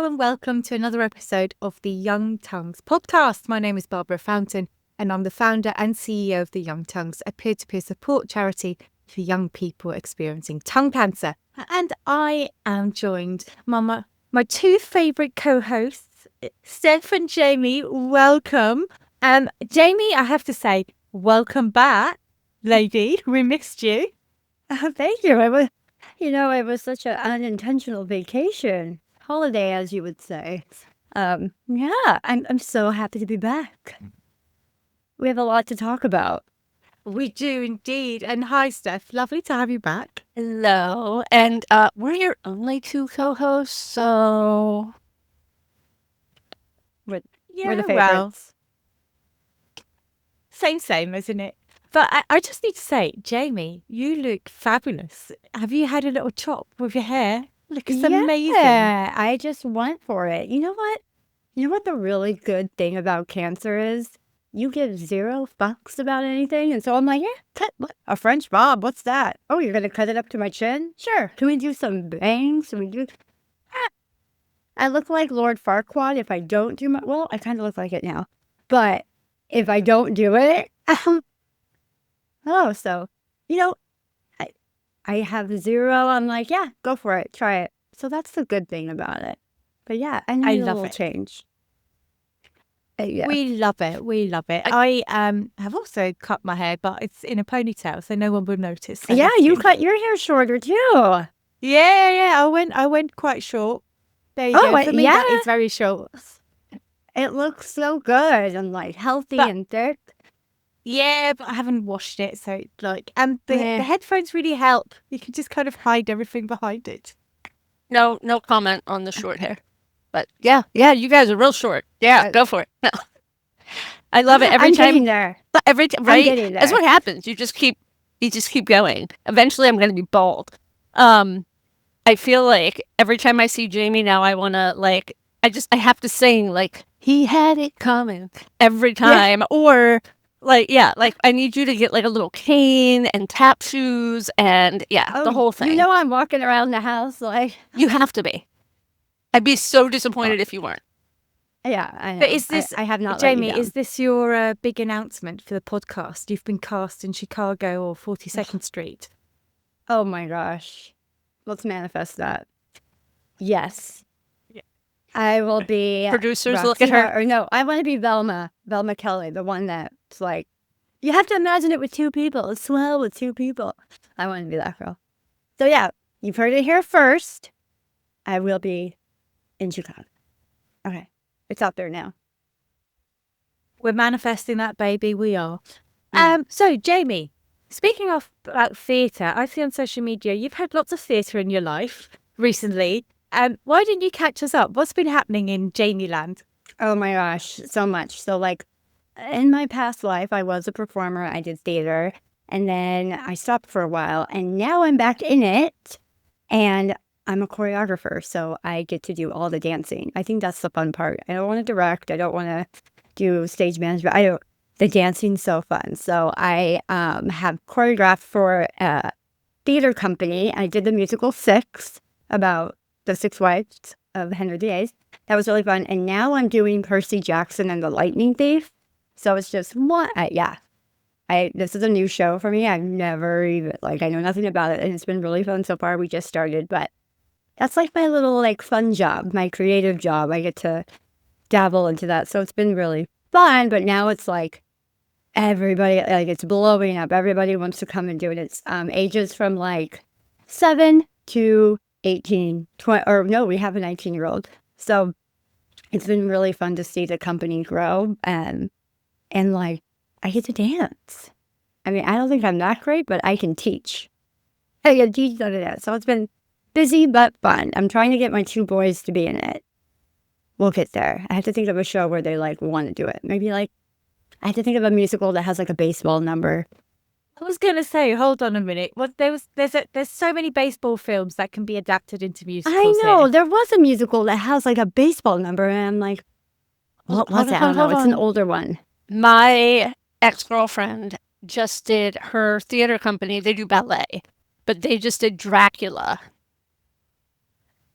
and welcome to another episode of the Young Tongues podcast. My name is Barbara Fountain, and I'm the founder and CEO of the Young Tongues, a peer-to-peer support charity for young people experiencing tongue cancer. And I am joined by my two favourite co-hosts, Steph and Jamie. Welcome. Jamie, I have to say, welcome back, lady. We missed you. Thank you. It was such an unintentional vacation, holiday, as you would say. Yeah, I'm so happy to be back. We have a lot to talk about. We do indeed. And hi, Steph. Lovely to have you back. Hello. And we're your only two co-hosts, so We're Yeah, the well, favorites. same, isn't it? But I just need to say, Jamie, you look fabulous. Have you had a little chop with your hair? Looks amazing. Yeah, I just went for it. You know what? You know what the really good thing about cancer is? You give zero fucks about anything. And so I'm like, yeah, cut a French bob. What's that? Oh, you're going to cut it up to my chin? Sure. Can we do some bangs? Can we do... I look like Lord Farquaad if I don't do my... Well, I kind of look like it now. But if I don't do it... so, I have zero. I'm like, yeah, go for it. Try it. So that's the good thing about it. But yeah, I need a love little it. change. Yeah. We love it. We love it. I have also cut my hair, but it's in a ponytail, so no one will notice. So Yeah, that's you good. cut your hair shorter too. Yeah. I went quite short. There you go. For me, that is very short. It looks so good and like healthy and thick. Yeah, but I haven't washed it, so it's like, and the headphones really help. You can just kind of hide everything behind it. no comment on the short hair. But yeah, you guys are real short. Yeah, go for it. No. I love it every I'm time. getting there. Every time, right? I'm getting there. That's what happens. You just keep going. Eventually, I'm going to be bald. I feel like every time I see Jamie now, I want to I have to sing like he had it coming every time, or I need you to get like a little cane and tap shoes and the whole thing. You know, I'm walking around the house like You have to be. I'd be so disappointed if you weren't. Yeah, I know. But is this, I have not Jamie, let you down. is this your big announcement for the podcast? You've been cast in Chicago or 42nd Street. Oh my gosh. Let's manifest that. Yes. Yeah. I will be Producers, look at her. Or no, I want to be Velma Kelly, the one that's like, you have to imagine it with two people. It's swell with two people. I want to be that girl. So yeah, you've heard it here first. I will be in Chicago. Okay. It's out there now. We're manifesting that, baby. We are. So, Jamie, speaking of about theatre, I see on social media you've had lots of theatre in your life recently. Why didn't you catch us up? What's been happening in Jamie land? Oh my gosh, so much. So like in my past life, I was a performer. I did theater and then I stopped for a while and now I'm back in it and I'm a choreographer. So I get to do all the dancing. I think that's the fun part. I don't want to direct. I don't want to do stage management. The dancing's so fun. So I have choreographed for a theater company. I did the musical Six about the Six Wives of Henry VIII. That was really fun. And now I'm doing Percy Jackson and the Lightning Thief. So it's just what? This is a new show for me. I've never even, I know nothing about it. And it's been really fun so far. We just started. But that's like my little, fun job, my creative job. I get to dabble into that. So it's been really fun. But now it's everybody, it's blowing up. Everybody wants to come and do it. It's ages from 7 to 18, 20, or no, we have a 19-year-old. So it's been really fun to see the company grow and I get to dance. I mean, I don't think I'm that great, but I can teach. I can teach none of that. So it's been busy but fun. I'm trying to get my two boys to be in it. We'll get there. I have to think of a show where they want to do it. Maybe I have to think of a musical that has a baseball number. I was going to say, hold on a minute. There's so many baseball films that can be adapted into musicals. I know. Here. There was a musical that has a baseball number, and I'm like, what was it? I don't know. It's an older one. My ex-girlfriend just did her theater company. They do ballet, but they just did Dracula.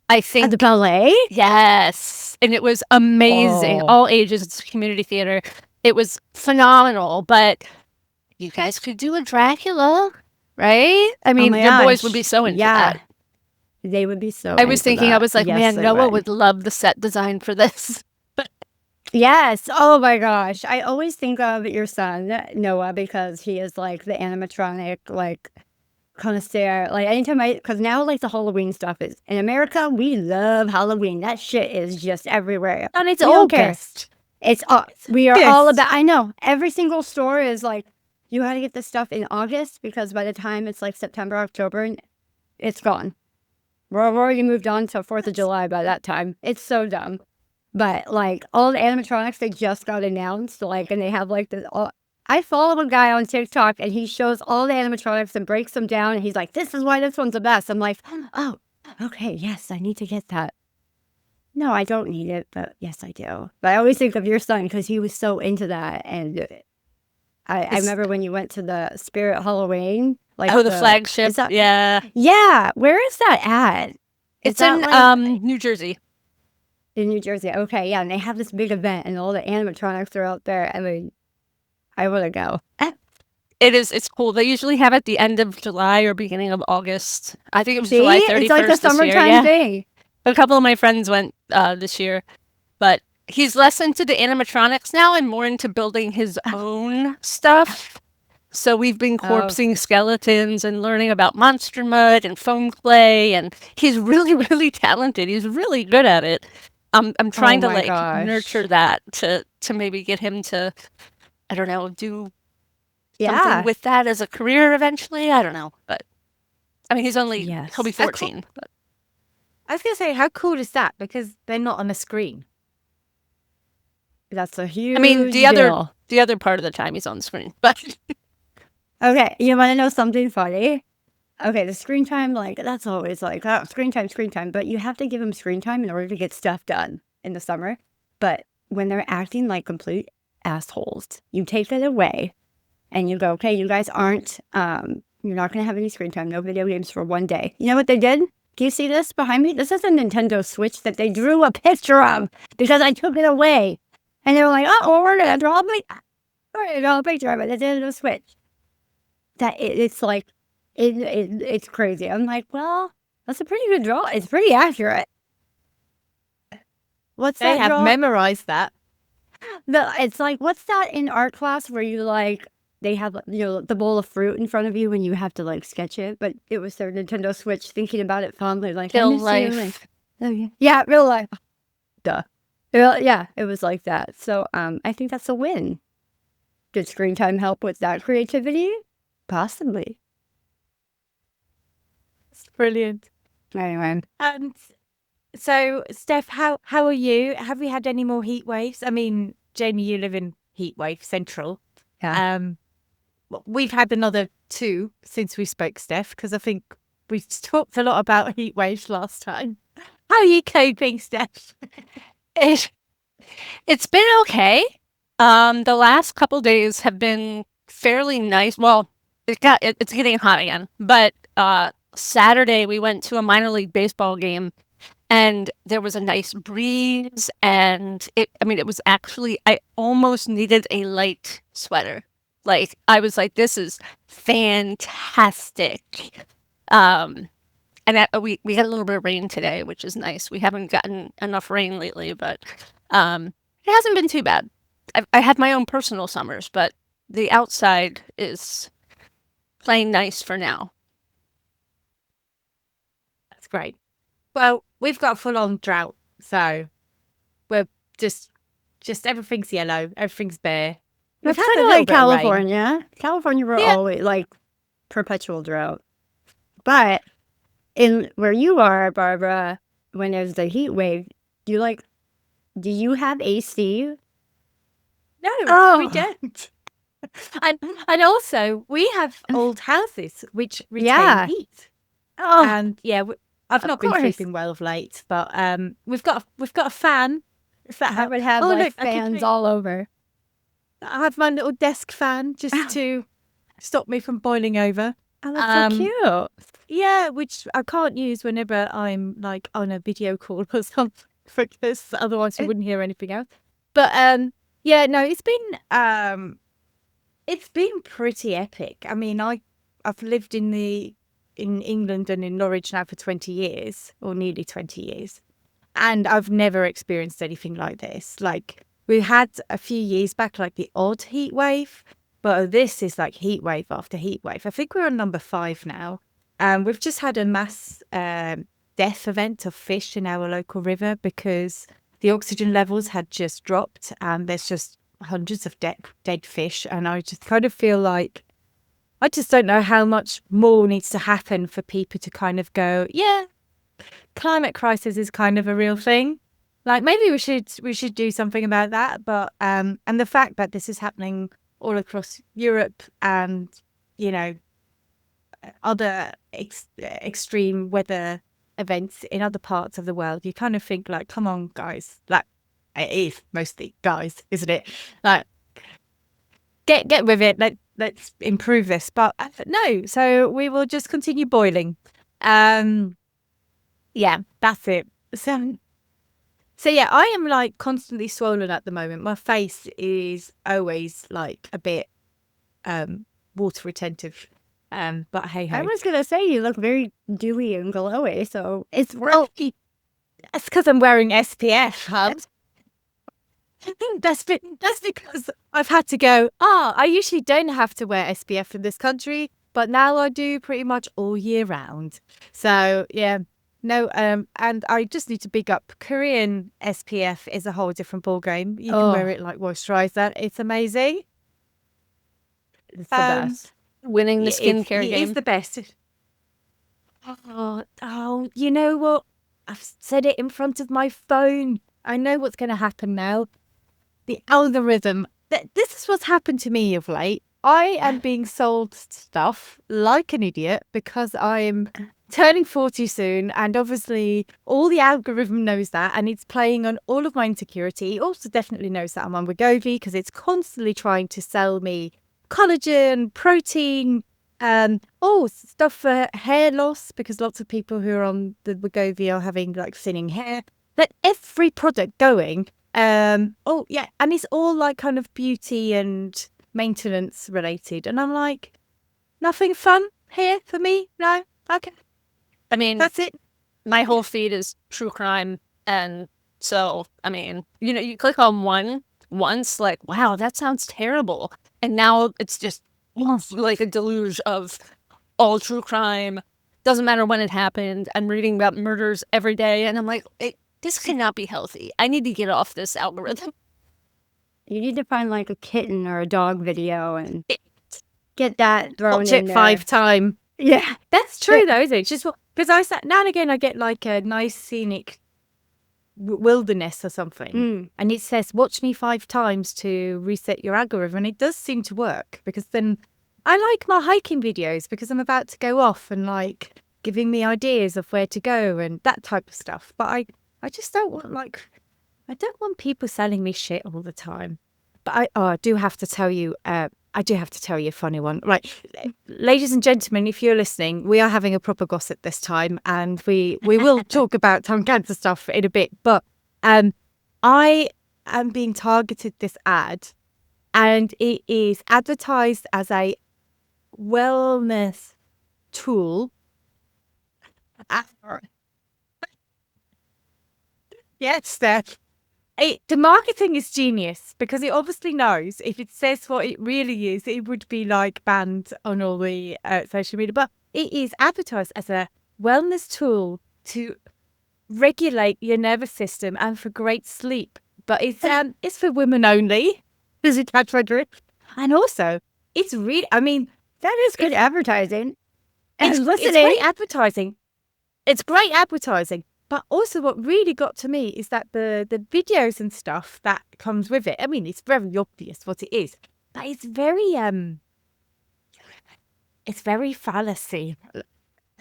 I At think the ballet? yes, and it was amazing. Oh. All ages. It's community theater. It was phenomenal. But you guys could do a Dracula, right? I mean, my your boys would be gosh. so into Yeah. that. They would be so I was into thinking, I that. was like, Yes, man, they Noah would. would love the set design for this. Yes. Oh my gosh. I always think of your son, Noah, because he is like the animatronic, like connoisseur. Like anytime because now like the Halloween stuff is in America, we love Halloween. That shit is just everywhere. And it's We don't care. August. We are all August. about, I know every single store is like, you got to get this stuff in August because by the time it's like September, October, it's gone. We're already moved on to 4th of July by that time. It's so dumb. But like all the animatronics, they just got announced. Like, and they have like this. I follow a guy on TikTok and he shows all the animatronics and breaks them down. And he's like, this is why this one's the best. I'm like, oh, okay. Yes, I need to get that. No, I don't need it, but yes, I do. But I always think of your son because he was so into that. And I remember when you went to the Spirit Halloween. Like the flagship. is that- Yeah. Yeah. Where is that at? Is It's that, in like, New Jersey. in New Jersey? Okay, yeah. And they have this big event and all the animatronics are out there. I mean, I want to go. It's cool. They usually have it at the end of July or beginning of August. I think it was See? July 31st It's like a this year. summertime Yeah. thing. A couple of my friends went this year, but he's less into the animatronics now and more into building his own stuff. So we've been corpsing skeletons and learning about monster mud and foam clay, and he's really, really talented. He's really good at it. I'm trying to my like gosh. nurture that to maybe get him to, I don't know, do Yeah. something with that as a career eventually. I don't know, but I mean, he'll be Yes. 14. But I was going to say, how cool is that? Because they're not on a screen. That's a huge I mean, deal. the other part of the time he's on screen, but Okay, you want to know something funny? Okay, the screen time, like, that's always like, oh, screen time. But you have to give them screen time in order to get stuff done in the summer. But when they're acting like complete assholes, you take it away and you go, okay, you guys aren't, you're not going to have any screen time, no video games for one day. You know what they did? Do you see this behind me? This is a Nintendo Switch that they drew a picture of because I took it away. And they were like, oh, well, we're going to draw a picture of it. It's a Nintendo Switch. It's like, it's crazy. I'm like, well, that's a pretty good draw. It's pretty accurate. What's They that have draw? memorized that. It's like, what's that in art class where you like, they have, the bowl of fruit in front of you and you have to like sketch it, but it was their Nintendo Switch thinking about it fondly, like, I real miss you, and- life. oh, yeah. Yeah, real life. Duh. Yeah, it was like that. So I think that's a win. Did screen time help with that creativity? Possibly. It's brilliant. Anyway. And so, Steph, how are you? Have we had any more heat waves? I mean, Jamie, you live in heat wave central. Yeah. We've had another 2 since we spoke, Steph, because I think we talked a lot about heat waves last time. How are you coping, Steph? It's been okay. The last couple days have been fairly nice. Well, it's getting hot again. But Saturday we went to a minor league baseball game, and there was a nice breeze. And it was actually, I almost needed a light sweater. Like, I was like, this is fantastic. And we got a little bit of rain today, which is nice. We haven't gotten enough rain lately, but it hasn't been too bad. I had my own personal summers, but the outside is playing nice for now. That's great. Well, we've got a full-on drought, so we're just everything's yellow, everything's bare. It's We've had kind a of little like bit of rain. California. California, we're Yeah. always like perpetual drought. But in where you are, Barbara, when there's the heat wave, do you have AC? No, Oh. we don't. And also we have old houses which retain Yeah. heat. Oh, And yeah, I've Of not been course. sleeping well of late, but we've got a fan. If that I helps. would have Oh, like look, I can fans make- all over. I have my little desk fan just to stop me from boiling over. Oh, that's so cute. Yeah, which I can't use whenever I'm like on a video call or something because otherwise you wouldn't hear anything else. But yeah, no, it's been pretty epic. I mean, I've lived in England and in Norwich now for 20 years or nearly 20 years. And I've never experienced anything like this. Like we had a few years back, like the odd heat wave, but this is like heat wave after heat wave. I think we're on number 5 now. We've just had a mass death event of fish in our local river because the oxygen levels had just dropped and there's just hundreds of dead fish. And I just kind of feel like I just don't know how much more needs to happen for people to kind of go, yeah, climate crisis is kind of a real thing. Like maybe we should do something about that. But and the fact that this is happening all across Europe and, you know, other extreme weather events in other parts of the world, you kind of think like, come on, guys. Like it is mostly guys, isn't it? Like get with it. Let's improve this. But no, so we will just continue boiling. Yeah, that's it. So yeah, I am like constantly swollen at the moment. My face is always like a bit water retentive. But hey ho. I was gonna say you look very dewy and glowy, so it's Well, that's because I'm wearing SPF, hubs. That's because I've had to go, I usually don't have to wear SPF in this country, but now I do pretty much all year round. So yeah, no, and I just need to big up Korean SPF is a whole different ballgame. You can wear it like moisturizer. It's amazing. It's the best. Winning the skincare game. It is the best. Oh, you know what? I've said it in front of my phone. I know what's going to happen now. The algorithm. This is what's happened to me of late. I am being sold stuff like an idiot because I'm turning 40 soon. And obviously, all the algorithm knows that. And it's playing on all of my insecurity. It also definitely knows that I'm on Wegovy because it's constantly trying to sell me collagen, protein, stuff for hair loss because lots of people who are on the Wegovy are having like thinning hair. That every product going, and it's all like kind of beauty and maintenance related, and I'm like, nothing fun here for me. No, okay. I mean, that's it. My whole feed is true crime, and so I mean, you know, you click on one once, like, wow, that sounds terrible. And now it's just like a deluge of all true crime. Doesn't matter when it happened. I'm reading about murders every day. And I'm like, this cannot be healthy. I need to get off this algorithm. You need to find like a kitten or a dog video and get that thrown Watch in it there. 5 times. Yeah. That's true though, isn't it? Just because now and again I get like a nice scenic wilderness or something and it says watch me 5 times to reset your algorithm, and it does seem to work because then I like my hiking videos because I'm about to go off and like giving me ideas of where to go and that type of stuff. But I just don't want people selling me shit all the time. But I do have to tell you a funny one. Right, ladies and gentlemen, if you're listening, we are having a proper gossip this time, and we will talk about tongue cancer stuff in a bit. But I am being targeted this ad, and it is advertised as a wellness tool. Yes, Steph. The marketing is genius because it obviously knows if it says what it really is, it would be like banned on all the social media. But it is advertised as a wellness tool to regulate your nervous system and for great sleep. But it's for women only. Does it catch my drift? And also, it's really, I mean, that is good advertising. It's great advertising. It's great advertising. But also what really got to me is that the videos and stuff that comes with it, I mean, it's very obvious what it is, but it's very fallacy.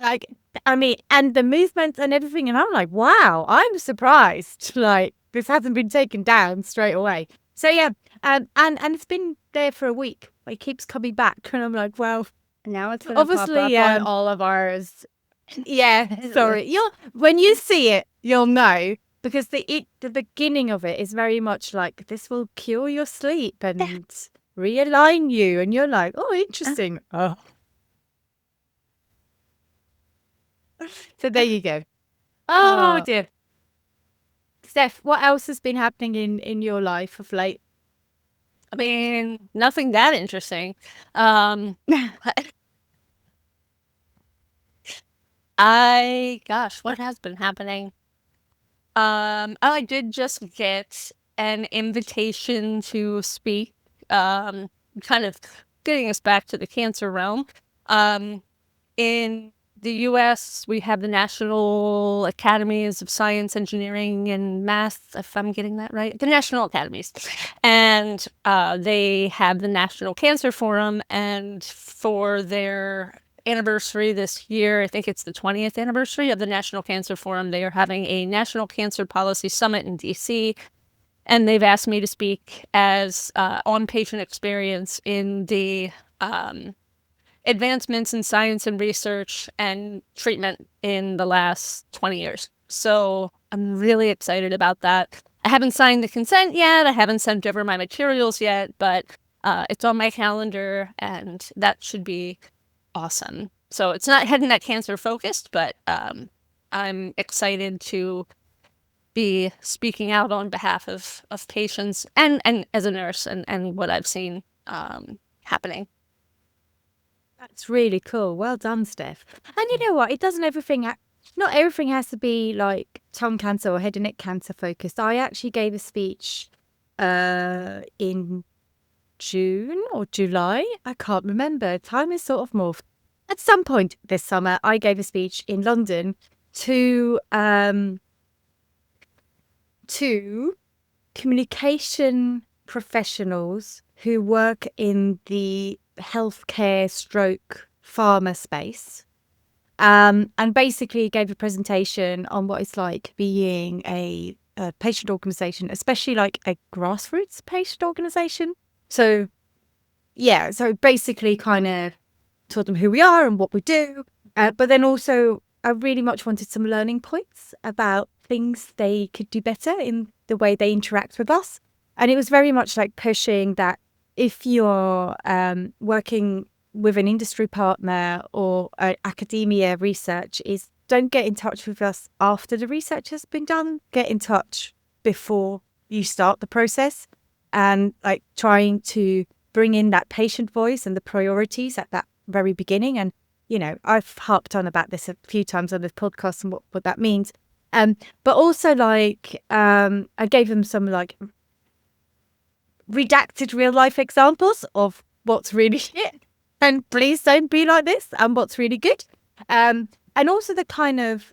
Like, I mean, and the movements and everything. And I'm like, wow, I'm surprised. Like, this hasn't been taken down straight away. So, yeah. And it's been there for a week. It keeps coming back. And I'm like, well, Now it's going to pop Obviously, up on all of ours. yeah, sorry. When you see it, you'll know, because the beginning of it is very much like, this will cure your sleep and realign you, and you're like, oh, interesting. Oh. So there you go. Oh dear. Steph, what else has been happening in your life of late? I mean, nothing that interesting. Gosh, what has been happening? I did just get an invitation to speak, kind of getting us back to the cancer realm. In the US, we have the National Academies of Science, Engineering, and Math, if I'm getting that right. The National Academies. And they have the National Cancer Forum, and for their anniversary this year, I think it's the 20th anniversary of the National Cancer Forum, they are having a National Cancer Policy Summit in DC, and they've asked me to speak as on patient experience in the advancements in science and research and treatment in the last 20 years. So I'm really excited about that. I haven't signed the consent yet. I haven't sent over my materials yet, but it's on my calendar, and that should be awesome. So it's not head and neck cancer focused, but I'm excited to be speaking out on behalf of patients and as a nurse and what I've seen happening. That's really cool. Well done, Steph. And you know what? It doesn't not everything has to be like tongue cancer or head and neck cancer focused. I actually gave a speech in June or July. I can't remember. Time is sort of morphed. At some point this summer, I gave a speech in London to communication professionals who work in the healthcare stroke pharma space, and basically gave a presentation on what it's like being a patient organization, especially like a grassroots patient organization. So basically kind of taught them who we are and what we do, but then also I really much wanted some learning points about things they could do better in the way they interact with us. And it was very much like pushing that if you're working with an industry partner or academia research, is don't get in touch with us after the research has been done. Get in touch before you start the process, and like trying to bring in that patient voice and the priorities at that very beginning. And, you know, I've harped on about this a few times on this podcast and what that means. But also like I gave them some like redacted real life examples of what's really shit and please don't be like this, and what's really good, and also the kind of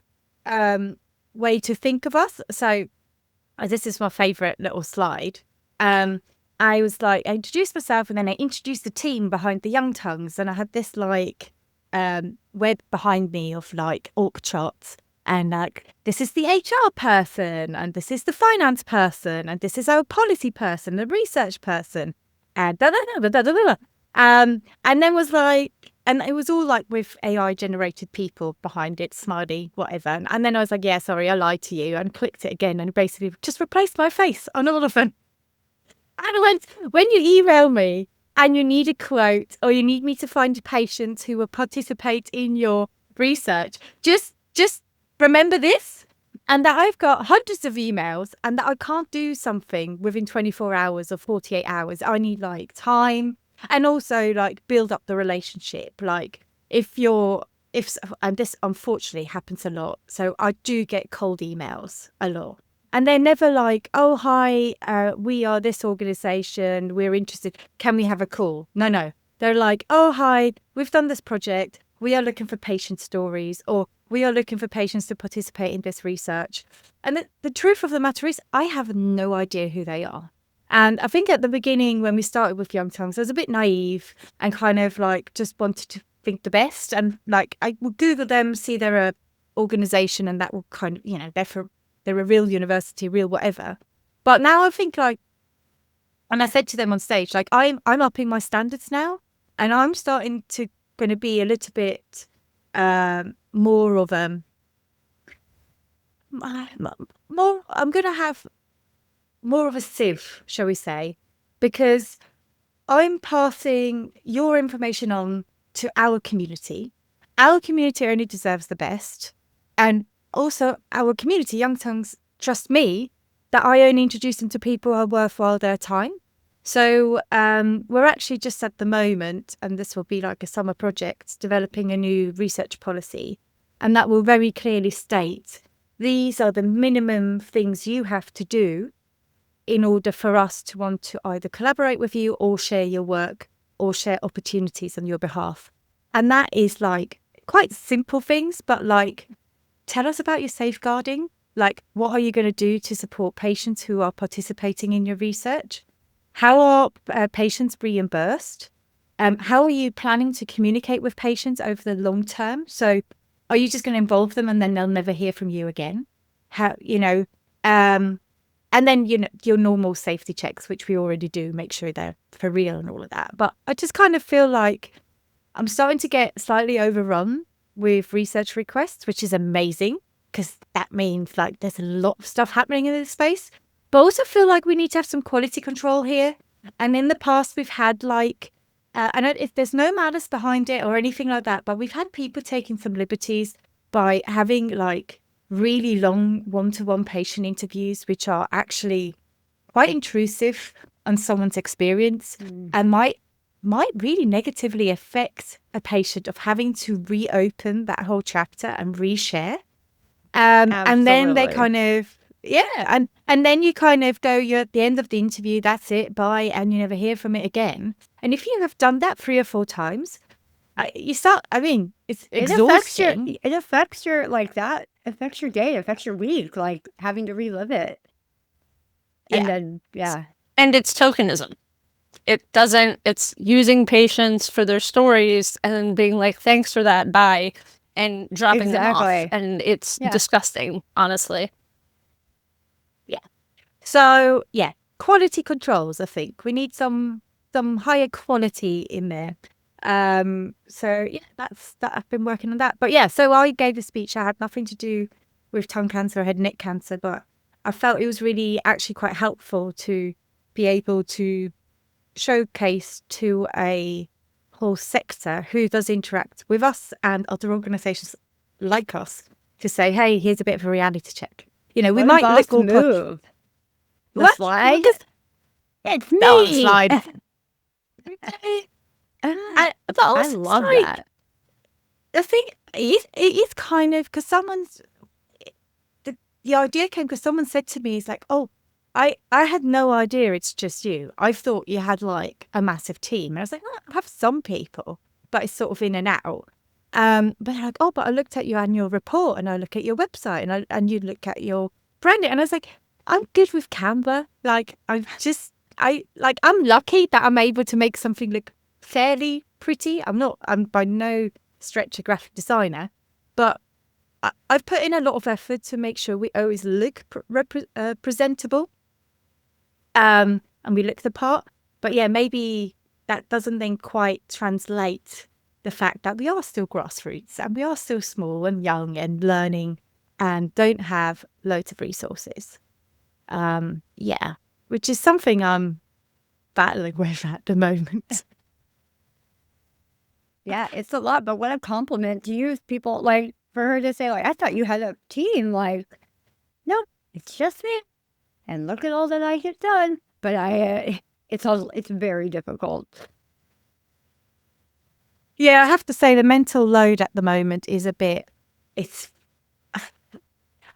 way to think of us. So this is my favorite little slide. I was like, I introduced myself, and then I introduced the team behind the Young Tongues, and I had this like web behind me of like org charts. And like, this is the HR person, and this is the finance person, and this is our policy person, the research person, and and then was like, and it was all like with AI generated people behind it, smiley, whatever. And then I was like, yeah, sorry, I lied to you, and clicked it again, and basically just replaced my face on all of them. And I went, when you email me and you need a quote or you need me to find patients who will participate in your research, just remember this, and that I've got hundreds of emails, and that I can't do something within 24 hours or 48 hours. I need like time, and also like build up the relationship. Like if and this unfortunately happens a lot. So I do get cold emails a lot. And they're never like, oh, hi, we are this organization, we're interested, can we have a call? No. They're like, oh, hi, we've done this project, we are looking for patient stories, or we are looking for patients to participate in this research. And the truth of the matter is, I have no idea who they are. And I think at the beginning, when we started with Young Tongues, I was a bit naive and kind of like just wanted to think the best. And like, I will Google them, see they're a organization, and that will kind of, you know, they're a real university, real whatever. But now I think like, and I said to them on stage, like, I'm upping my standards now, and I'm starting to going to be a little bit more of more. I'm going to have more of a sieve, shall we say, because I'm passing your information on to our community. Our community only deserves the best. And also our community, Young Tongues, trust me that I only introduce them to people who are worthwhile their time. So we're actually just at the moment, and this will be like a summer project, developing a new research policy. And that will very clearly state these are the minimum things you have to do in order for us to want to either collaborate with you or share your work or share opportunities on your behalf. And that is like quite simple things, but like, tell us about your safeguarding. Like, what are you going to do to support patients who are participating in your research? How are patients reimbursed? How are you planning to communicate with patients over the long term? So are you just going to involve them and then they'll never hear from you again? How, and then, your normal safety checks, which we already do, make sure they're for real and all of that. But I just kind of feel like I'm starting to get slightly overrun with research requests, which is amazing because that means like there's a lot of stuff happening in this space. But I also feel like we need to have some quality control here. And in the past, we've had like, I know if there's no malice behind it or anything like that, but we've had people taking some liberties by having like really long one-to-one patient interviews, which are actually quite intrusive on someone's experience and might really negatively affect a patient of having to reopen that whole chapter and reshare. And then they kind of, and then you kind of go, you're at the end of the interview, that's it, bye, and you never hear from it again. And if you have done that 3 or 4 times, you start, I mean, it's exhausting. It affects your, like that, affects your day, affects your week, like having to relive it. And then, And it's tokenism. It's using patients for their stories and then being like, thanks for that, bye, and dropping them off. And it's disgusting, honestly. So, quality controls, I think. We need some higher quality in there. So, that's that. I've been working on that. But so I gave a speech. I had nothing to do with tongue cancer. I had neck cancer, but I felt it was really actually quite helpful to be able to showcase to a whole sector who does interact with us and other organisations like us to say, hey, here's a bit of a reality check. We might look all move. The what? slide? It's me. No, slide. I love that. I think it is kind of because the idea came because someone said to me, it's like, oh, I had no idea it's just you. I thought you had like a massive team. And I was like, I have some people, but it's sort of in and out. But they're like, oh, but I looked at your annual report and I look at your website and you look at your branding. And I was like, I'm good with Canva. Like, I'm lucky that I'm able to make something look fairly pretty. I'm by no stretch a graphic designer, but I've put in a lot of effort to make sure we always look presentable. And we look the part. But maybe that doesn't then quite translate the fact that we are still grassroots and we are still small and young and learning and don't have loads of resources. Which is something I'm battling with at the moment. Yeah, it's a lot, but what a compliment to use people, like, for her to say, like, I thought you had a team, like, no, it's just me, and look at all that I get done. But it's very difficult. Yeah, I have to say the mental load at the moment is a bit,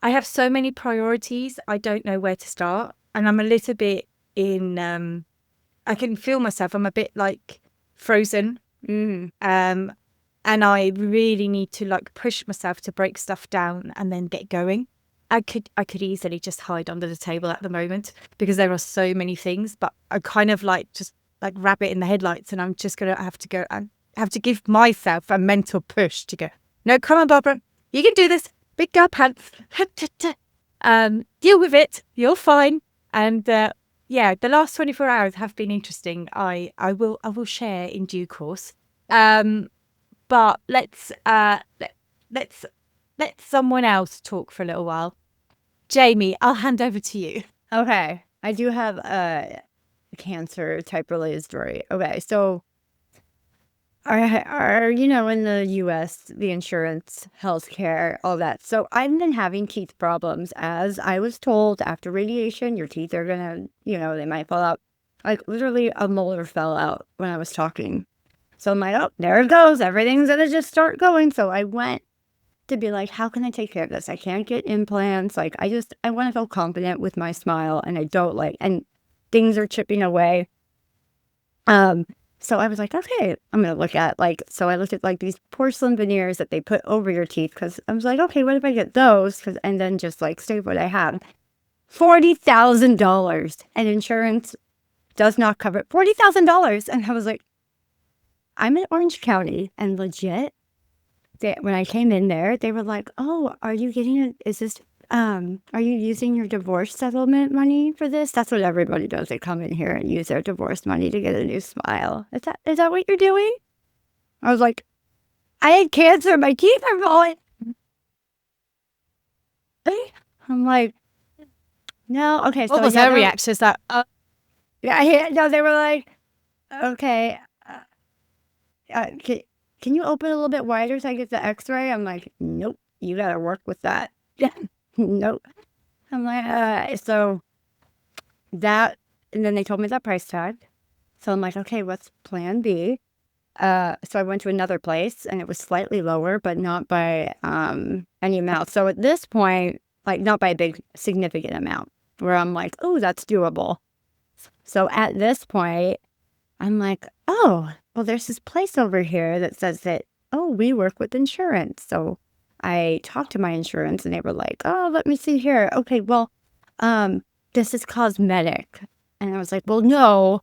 I have so many priorities, I don't know where to start. And I'm a little bit I can feel myself, I'm a bit like frozen. And I really need to like push myself to break stuff down and then get going. I could easily just hide under the table at the moment because there are so many things, but I kind of like just like rabbit in the headlights, and I'm just gonna have to go and have to give myself a mental push to go, no, come on, Barbara, you can do this, big girl pants, deal with it, you're fine. And the last 24 hours have been interesting. I will share in due course. but let's let someone else talk for a little while. Jamie, I'll hand over to you. Okay. I do have a cancer type related story. Okay. So in the US, the insurance, healthcare, all that. So I've been having teeth problems as I was told after radiation, your teeth are gonna, they might fall out. Like literally a molar fell out when I was talking. So I'm like, oh, there it goes. Everything's gonna just start going. So I went to be like, how can I take care of this? I can't get implants. Like I want to feel confident with my smile, and I don't and things are chipping away. So I was like, okay, I'm going to look at so I looked at these porcelain veneers that they put over your teeth, because I was like, okay, what if I get those? And then just stay what I have. $40,000, and insurance does not cover it. $40,000. And I was like, I'm in Orange County, and legit, when I came in there, they were like, oh, are you are you using your divorce settlement money for this? That's what everybody does. They come in here and use their divorce money to get a new smile. Is that what you're doing? I was like, I had cancer. My teeth are falling. I'm like, no. Okay. What was her reaction? Is that, no, they were like, okay. Can you open a little bit wider so I get the x-ray? I'm like, nope. You got to work with that. Nope. I'm like, so that, and then they told me that price tag. So I'm like, okay, what's plan B? So I went to another place, and it was slightly lower, but not by any amount. So at this point, not by a big significant amount, where I'm like, oh, that's doable. So at this point, I'm like, oh, well, there's this place over here that says that, oh, we work with insurance. So I talked to my insurance, and they were like, oh, let me see here. Okay, well, this is cosmetic. And I was like, well, no,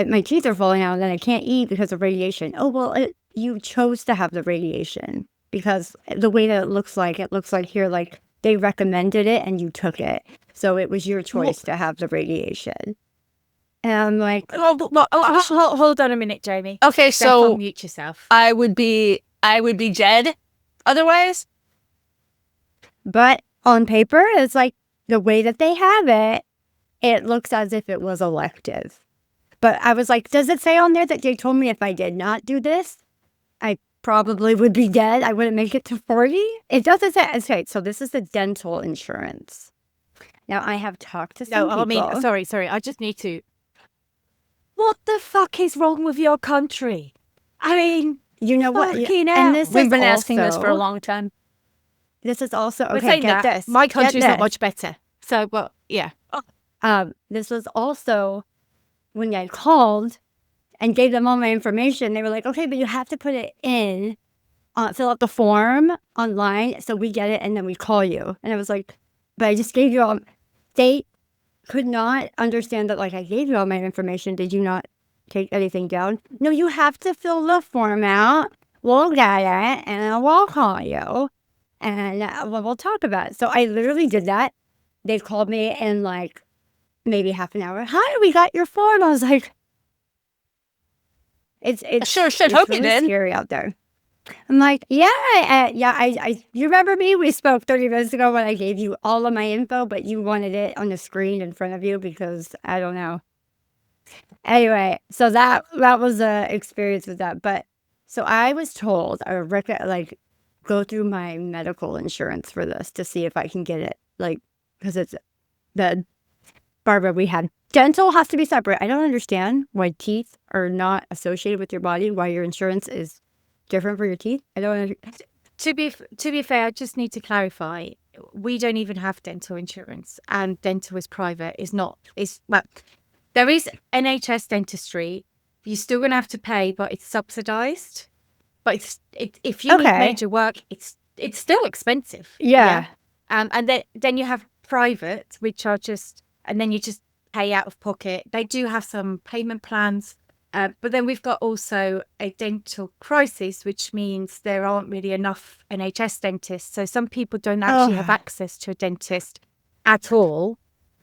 my teeth are falling out, and then I can't eat because of radiation. Oh, well, you chose to have the radiation, because the way that it looks like here, they recommended it and you took it. So it was your choice to have the radiation. And I'm like, hold on a minute, Jamie. Okay, so mute yourself. I would be dead otherwise. But on paper, it's the way that they have it, it looks as if it was elective. But I was like, does it say on there that they told me if I did not do this, I probably would be dead? I wouldn't make it to 40? It doesn't say. Okay, so this is the dental insurance. Now, I have talked to some people. Sorry. I just need to. What the fuck is wrong with your country? I mean, you know what? And we've been asking this for a long time. This is also, okay, get this. My country's not much better. So, well, yeah. This was also when I called and gave them all my information. They were like, okay, but you have to put it in, fill out the form online, so we get it, and then we call you. And I was like, but I just gave you all. They could not understand that, I gave you all my information. Did you not take anything down? No, you have to fill the form out. We'll get it, and we'll call you, and we'll talk about it. So I literally did that. They called me in maybe half an hour. Hi, we got your form. I was like, it's sure should hope really you did. Scary out there. I'm like, yeah. You remember me? We spoke 30 minutes ago when I gave you all of my info, but you wanted it on the screen in front of you because I don't know. Anyway, so that was the experience with that. But so I was told I would go through my medical insurance for this to see if I can get it, because it's Barbara, we had dental has to be separate. I don't understand why teeth are not associated with your body, why your insurance is different for your teeth. I don't understand. To be fair, I just need to clarify. We don't even have dental insurance, and dental is private. There is NHS dentistry. You're still going to have to pay, but it's subsidized. But if you need major work, it's still expensive. Yeah. And then you have private, which are and then you just pay out of pocket. They do have some payment plans. But then we've got also a dental crisis, which means there aren't really enough NHS dentists. So some people don't actually have access to a dentist at all.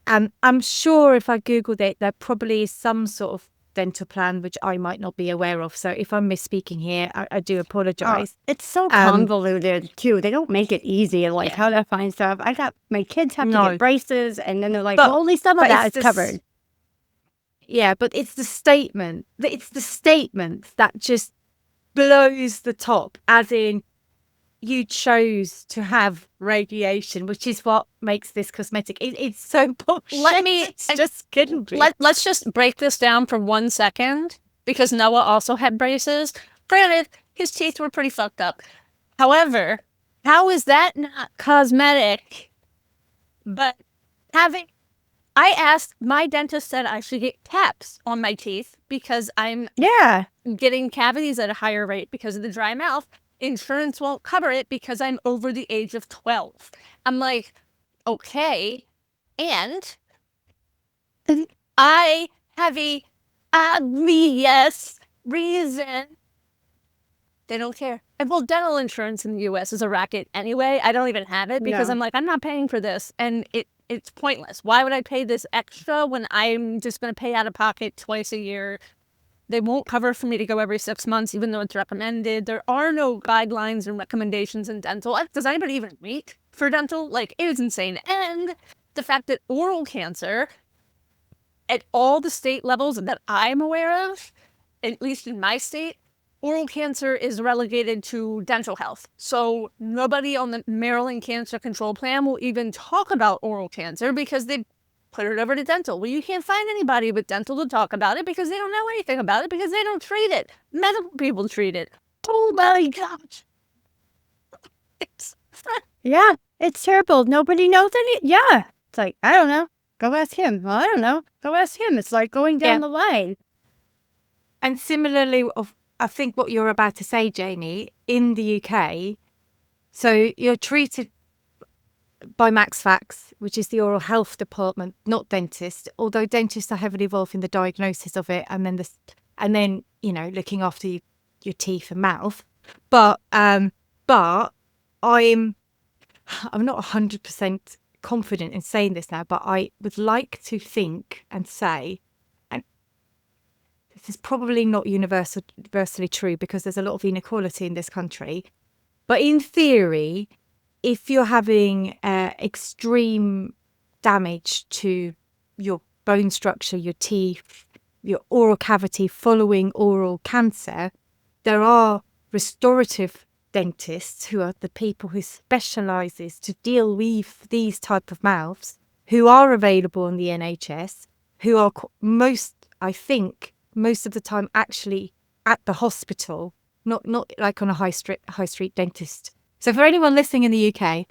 I'm sure if I Googled it, there probably is some sort of dental plan, which I might not be aware of. So if I'm misspeaking here, I do apologize. It's so convoluted too. They don't make it easy, like how to find stuff. My kids have to No. get braces, and then they're like, But- well, only some of but that it's is the covered. Yeah, but it's the statement. It's the statement that just blows the top, as in you chose to have radiation, which is what makes this cosmetic. It's so bullshit. It's just kidding me. Let's just break this down for 1 second, because Noah also had braces. Granted, his teeth were pretty fucked up. However, how is that not cosmetic? But my dentist said I should get caps on my teeth because I'm getting cavities at a higher rate because of the dry mouth. Insurance won't cover it because I'm over the age of 12. I'm like, okay. And I have a obvious reason. They don't care. And well, dental insurance in the US is a racket anyway. I don't even have it because No. I'm like, I'm not paying for this. And it's pointless. Why would I pay this extra when I'm just going to pay out of pocket twice a year? They won't cover for me to go every 6 months, even though it's recommended. There are no guidelines and recommendations in dental. Does anybody even meet for dental? Like, it is insane. And the fact that oral cancer, at all the state levels that I'm aware of, at least in my state, oral cancer is relegated to dental health. So nobody on the Maryland Cancer Control Plan will even talk about oral cancer because they put it over to dental. Well, you can't find anybody with dental to talk about it because they don't know anything about it because they don't treat it. Medical people treat it. Oh my gosh. Yeah, it's terrible. Nobody knows any. Yeah, it's like, I don't know. Go ask him. Well, I don't know. Go ask him. It's like going down the line. And similarly, I think what you're about to say, Jamie, in the UK, so you're treated by MaxFax, which is the oral health department, not dentists, although dentists are heavily involved in the diagnosis of it and then looking after your teeth and mouth. But I'm not 100% confident in saying this now, but I would like to think and say, and this is probably not universally true because there's a lot of inequality in this country, but in theory, if you're having extreme damage to your bone structure, your teeth, your oral cavity following oral cancer, there are restorative dentists who are the people who specialises to deal with these type of mouths, who are available on the NHS, who are most of the time actually at the hospital, not like on a high street dentist. So for anyone listening in the UK,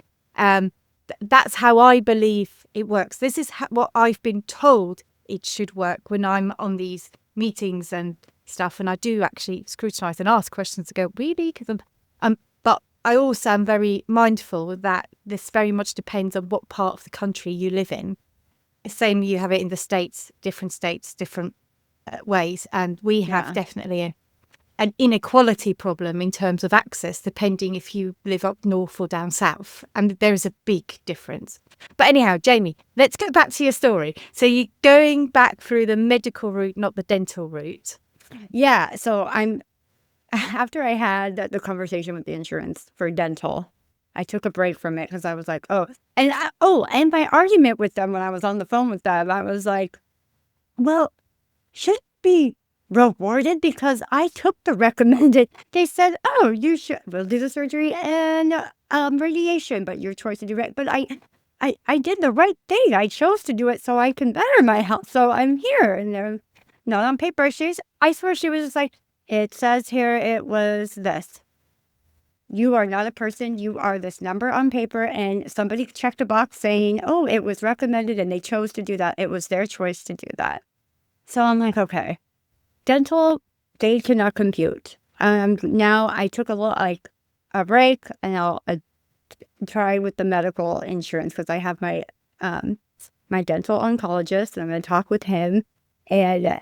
that's how I believe it works. This is what I've been told it should work when I'm on these meetings and stuff. And I do actually scrutinise and ask questions to go, really? But I also am very mindful that this very much depends on what part of the country you live in. Same, you have it in the States, different ways. And we have definitely an inequality problem in terms of access, depending if you live up north or down south. And there is a big difference. But anyhow, Jamie, let's go back to your story. So you're going back through the medical route, not the dental route. Yeah. So after I had the conversation with the insurance for dental, I took a break from it because I was like, and my argument with them when I was on the phone with them, I was like, well, should it be rewarded because I took the recommended. They said, we'll do the surgery and radiation, but your choice to do it. But I did the right thing. I chose to do it so I can better my health. So I'm here, and they're not on paper. I swear she was just like, it says here it was this. You are not a person. You are this number on paper, and somebody checked a box saying, it was recommended, and they chose to do that. It was their choice to do that. So I'm like, okay. Dental, they cannot compute. Now I took a break, and I'll try with the medical insurance because I have my my dental oncologist, and I'm going to talk with him. And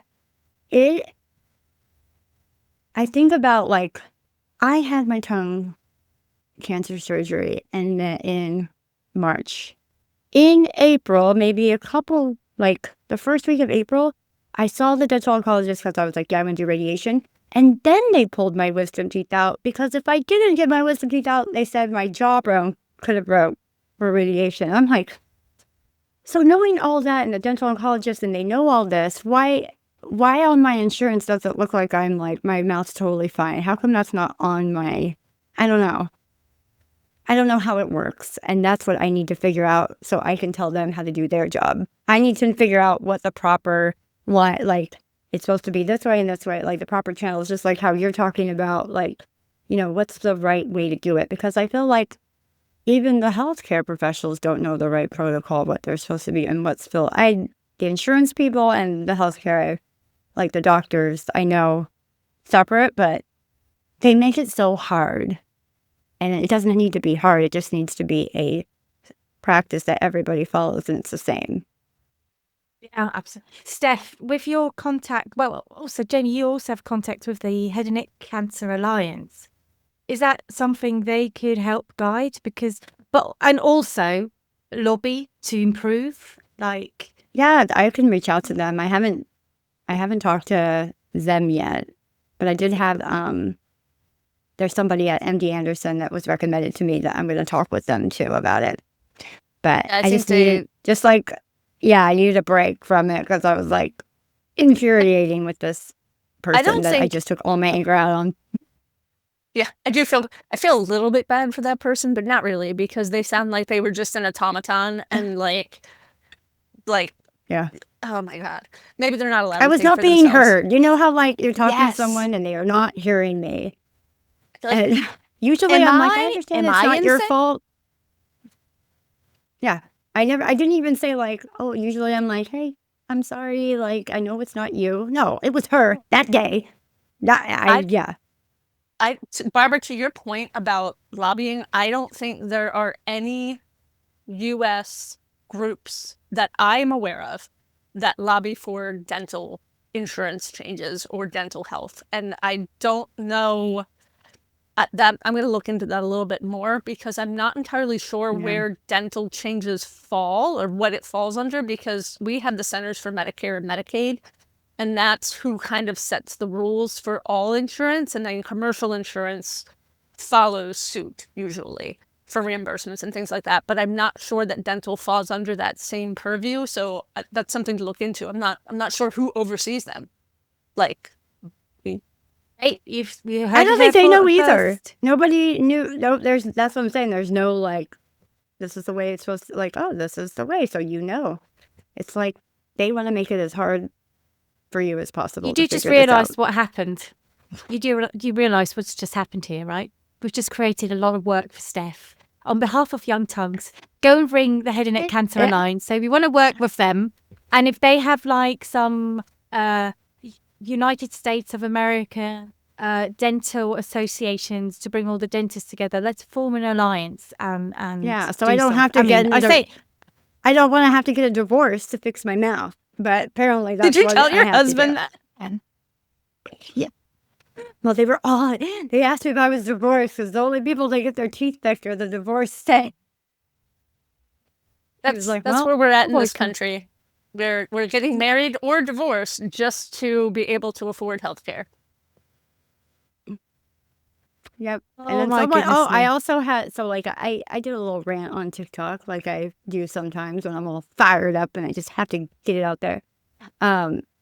I think about I had my tongue cancer surgery in March. In April, maybe the first week of April, I saw the dental oncologist because I was like, yeah, I'm going to do radiation. And then they pulled my wisdom teeth out because if I didn't get my wisdom teeth out, they said my jawbone could have broke for radiation. I'm like, so knowing all that and the dental oncologist and they know all this, why on my insurance does it look like I'm like, my mouth's totally fine? How come that's not on my, I don't know. I don't know how it works. And that's what I need to figure out so I can tell them how to do their job. I need to figure out what the proper, what, like, it's supposed to be this way and this way, like the proper channels, just like how you're talking about, like, you know, what's the right way to do it? Because I feel like even the healthcare professionals don't know the right protocol, what they're supposed to be and what's still, the insurance people and the healthcare, like the doctors, I know separate, but they make it so hard. And it doesn't need to be hard. It just needs to be a practice that everybody follows and it's the same. Yeah, absolutely. Steph, with your contact, well, also, Jamie, you also have contact with the Head and Neck Cancer Alliance. Is that something they could help guide? And also lobby to improve? Like, yeah, I can reach out to them. I haven't talked to them yet, but I did have, there's somebody at MD Anderson that was recommended to me that I'm going to talk with them too about it. But I just needed, I needed a break from it because I was like infuriating with this person I just took all my anger out on. Yeah, I feel a little bit bad for that person, but not really because they sound like they were just an automaton and like, yeah. Oh my God. Maybe they're not allowed I to was think not for being themselves. heard. You know how like you're talking Yes. to someone and they are not hearing me. Like, And usually I'm like, I understand it's not your fault. Yeah. I didn't even say like, oh, usually I'm like, hey, I'm sorry. Like, I know it's not you. No, it was her that day. Yeah. Barbara, to your point about lobbying, I don't think there are any U.S. groups that I'm aware of that lobby for dental insurance changes or dental health. And I don't know that I'm going to look into that a little bit more because I'm not entirely sure where dental changes fall or what it falls under because we have the Centers for Medicare and Medicaid. And that's who kind of sets the rules for all insurance. And then commercial insurance follows suit, usually, for reimbursements and things like that. But I'm not sure that dental falls under that same purview. So that's something to look into. I'm not sure who oversees them. Like, hey, you heard I don't think they know either. First. Nobody knew. No, that's what I'm saying. There's no like, this is the way it's supposed to, like, oh, this is the way. So, you know, it's like they want to make it as hard for you as possible. You do just realise what happened. You realise what's just happened here, right? We've just created a lot of work for Steph. On behalf of Young Tongues, go and ring the Head and Neck Cancer Alliance. So we want to work with them. And if they have like some United States of America dental associations to bring all the dentists together, let's form an alliance. And yeah, so I don't have to I don't want to have to get a divorce to fix my mouth. But apparently that's Did you tell your husband that? Yeah. Well, they asked me if I was divorced because the only people that get their teeth fixed are the divorced state. That's where we're at in this country. We're getting married or divorced just to be able to afford healthcare. Yep. And then I also had, I did a little rant on TikTok like I do sometimes when I'm all fired up and I just have to get it out there.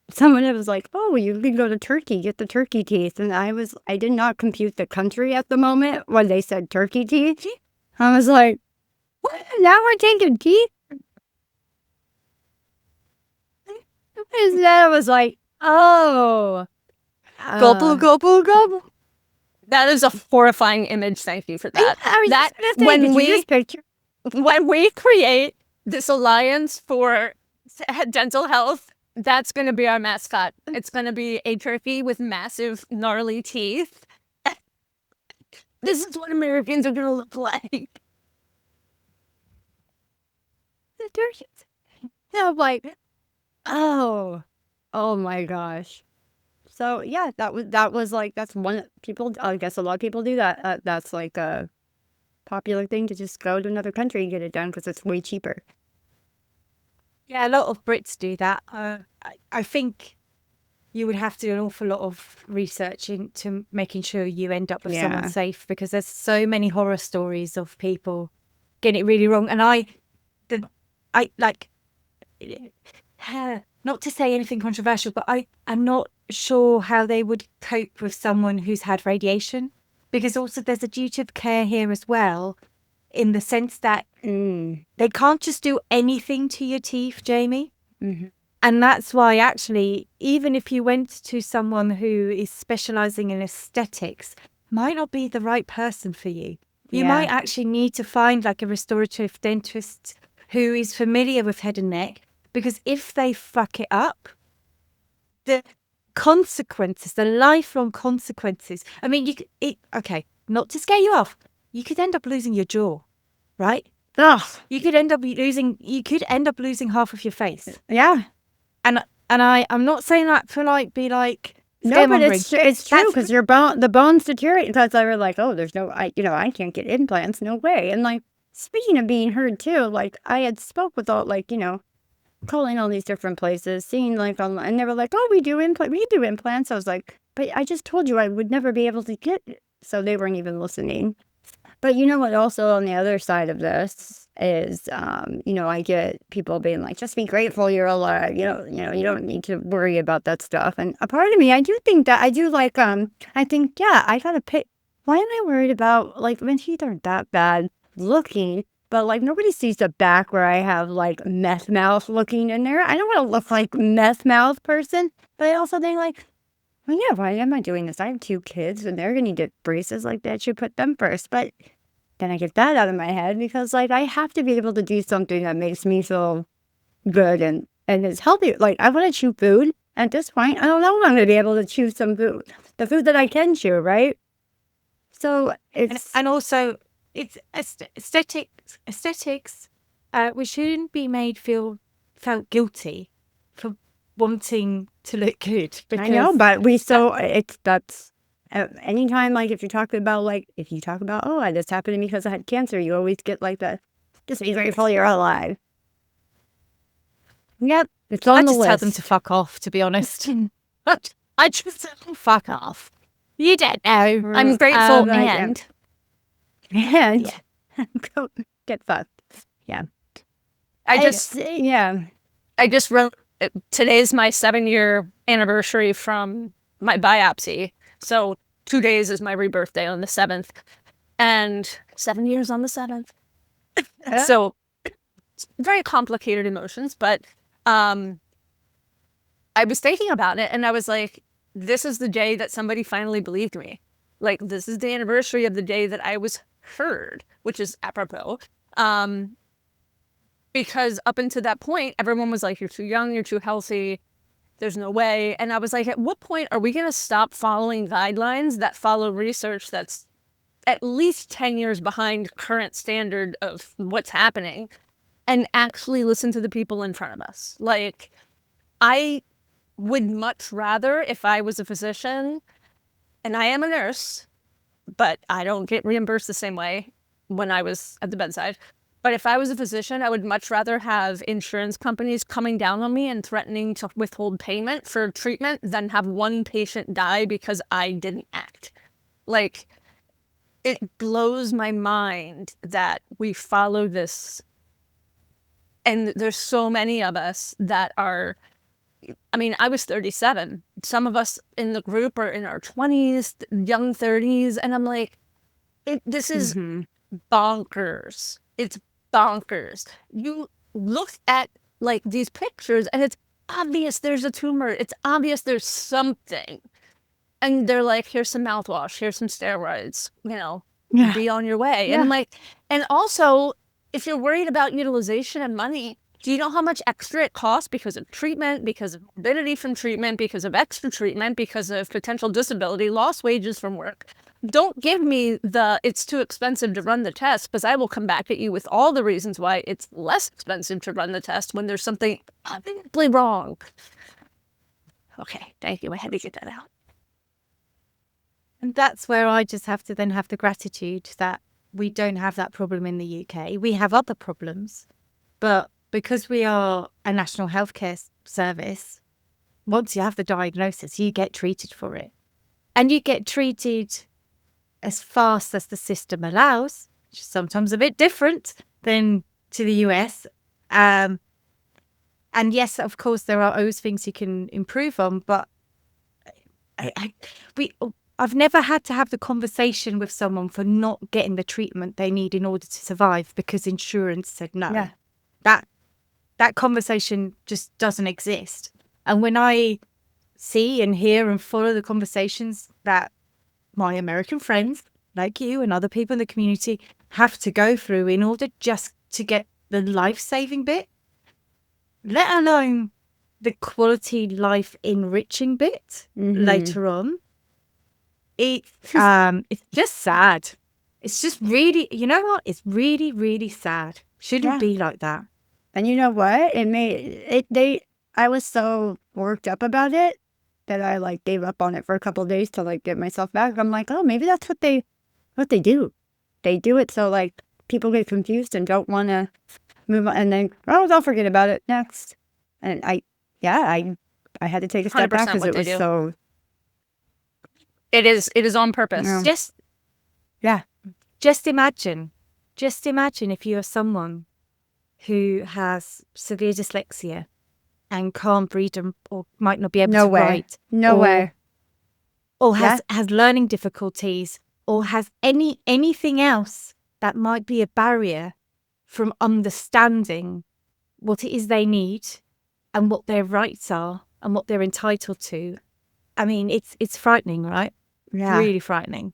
Someone was like, oh, you can go to Turkey, get the turkey teeth. And I did not compute the country at the moment when they said turkey teeth. I was like, what? Now we're taking teeth? And then I was like, oh. Gobble, gobble, gobble. That is a horrifying image. Thank you for that. When we create this alliance for dental health, that's going to be our mascot. It's going to be a turkey with massive, gnarly teeth. This is what Americans are going to look like. The turkeys. And I'm like, oh my gosh. So yeah, that was like, that's one people, I guess a lot of people do that. That's like a popular thing to just go to another country and get it done because it's way cheaper. Yeah, a lot of Brits do that. I think you would have to do an awful lot of research into making sure you end up with someone Yeah. safe, because there's so many horror stories of people getting it really wrong. And I like, not to say anything controversial, but I'm not sure how they would cope with someone who's had radiation, because also there's a duty of care here as well, in the sense that they can't just do anything to your teeth, Jamie. Mm-hmm. And that's why, actually, even if you went to someone who is specializing in aesthetics, might not be the right person for you. You Yeah. might actually need to find like a restorative dentist who is familiar with head and neck, because if they fuck it up, the consequences, the lifelong consequences. I mean, okay, not to scare you off, you could end up losing your jaw, right? Ugh. You could end up losing half of your face. Yeah. And I'm not saying that to like be like No, but scaremongering. it's true, because the bones deteriorate. Because they were like, oh, there's no, I can't get implants, no way. And like, speaking of being heard too, like I had spoke with all, like, calling all these different places, seeing like online, and they were like, oh, we do implants. I was like, but I just told you I would never be able to get it. So they weren't even listening. But you know what, also on the other side of this is, I get people being like, just be grateful you're alive. You don't need to worry about that stuff. And a part of me, I do think that, I do like, I think, yeah, I gotta pick, why am I worried about, like, my teeth aren't that bad looking, but like nobody sees the back where I have like meth mouth looking in there. I don't want to look like meth mouth person, but I also think like, well, yeah, why am I doing this? I have 2 kids and they're going to get braces, like that should put them first. But then I get that out of my head, because like I have to be able to do something that makes me feel good and is healthy. Like I want to chew food. At this point, I don't know if I'm going to be able to chew some food, the food that I can chew, right? So it's... And also, it's aesthetics. We shouldn't be felt guilty for wanting to look good. I know, but that's anytime, like if you talk about, oh, this happened to me because I had cancer, you always get like the, just be grateful you're alive. Yep, it's on the list. I just tell them to fuck off, to be honest. I just tell them fuck off. You don't know. I'm grateful and yeah. Go get fucked. Yeah. I just wrote, today's my 7-year anniversary from my biopsy. So 2 days is my rebirthday on the 7th, and 7 years on the 7th. So very complicated emotions, but I was thinking about it and I was like, this is the day that somebody finally believed me. Like, this is the anniversary of the day that I was heard, which is apropos. Because up until that point, everyone was like, you're too young, you're too healthy, there's no way. And I was like, at what point are we going to stop following guidelines that follow research that's at least 10 years behind current standard of what's happening, and actually listen to the people in front of us? Like, I would much rather, if I was a physician, and I am a nurse, but I don't get reimbursed the same way when I was at the bedside. But if I was a physician, I would much rather have insurance companies coming down on me and threatening to withhold payment for treatment than have one patient die because I didn't act. Like, it blows my mind that we follow this. And there's so many of us that are, I mean, I was 37. Some of us in the group are in our 20s, young 30s. And I'm like, this is bonkers. It's bonkers. You look at like these pictures and it's obvious there's a tumor. It's obvious there's something. And they're like, here's some mouthwash, here's some steroids, be on your way. Yeah. And like, and also, if you're worried about utilization and money, do you know how much extra it costs because of treatment, because of morbidity from treatment, because of extra treatment, because of potential disability, lost wages from work? Don't give me it's too expensive to run the test, because I will come back at you with all the reasons why it's less expensive to run the test when there's something obviously wrong. Okay, thank you. I had to get that out. And that's where I just have to then have the gratitude that we don't have that problem in the UK. We have other problems, but because we are a national healthcare service, once you have the diagnosis, you get treated for it. And you get treated as fast as the system allows, which is sometimes a bit different than to the US. And yes, of course, there are always things you can improve on, but I've never had to have the conversation with someone for not getting the treatment they need in order to survive because insurance said no. Yeah. That conversation just doesn't exist. And when I see and hear and follow the conversations that my American friends like you and other people in the community have to go through in order just to get the life-saving bit, let alone the quality life enriching bit later on, it's just sad. It's just really, you know what? It's really, really sad. Shouldn't be like that. And you know what? I was so worked up about it that I like gave up on it for a couple of days to like get myself back. I'm like, oh, maybe that's what they do. They do it so like people get confused and don't want to move on, and then they'll forget about it next. And I had to take a step back because it was so. It is on purpose. Yeah. Just imagine if you are someone who has severe dyslexia and can't read or might not be able to write. Or has learning difficulties or has anything else that might be a barrier from understanding what it is they need and what their rights are and what they're entitled to. I mean, it's frightening, right? Yeah. Really frightening.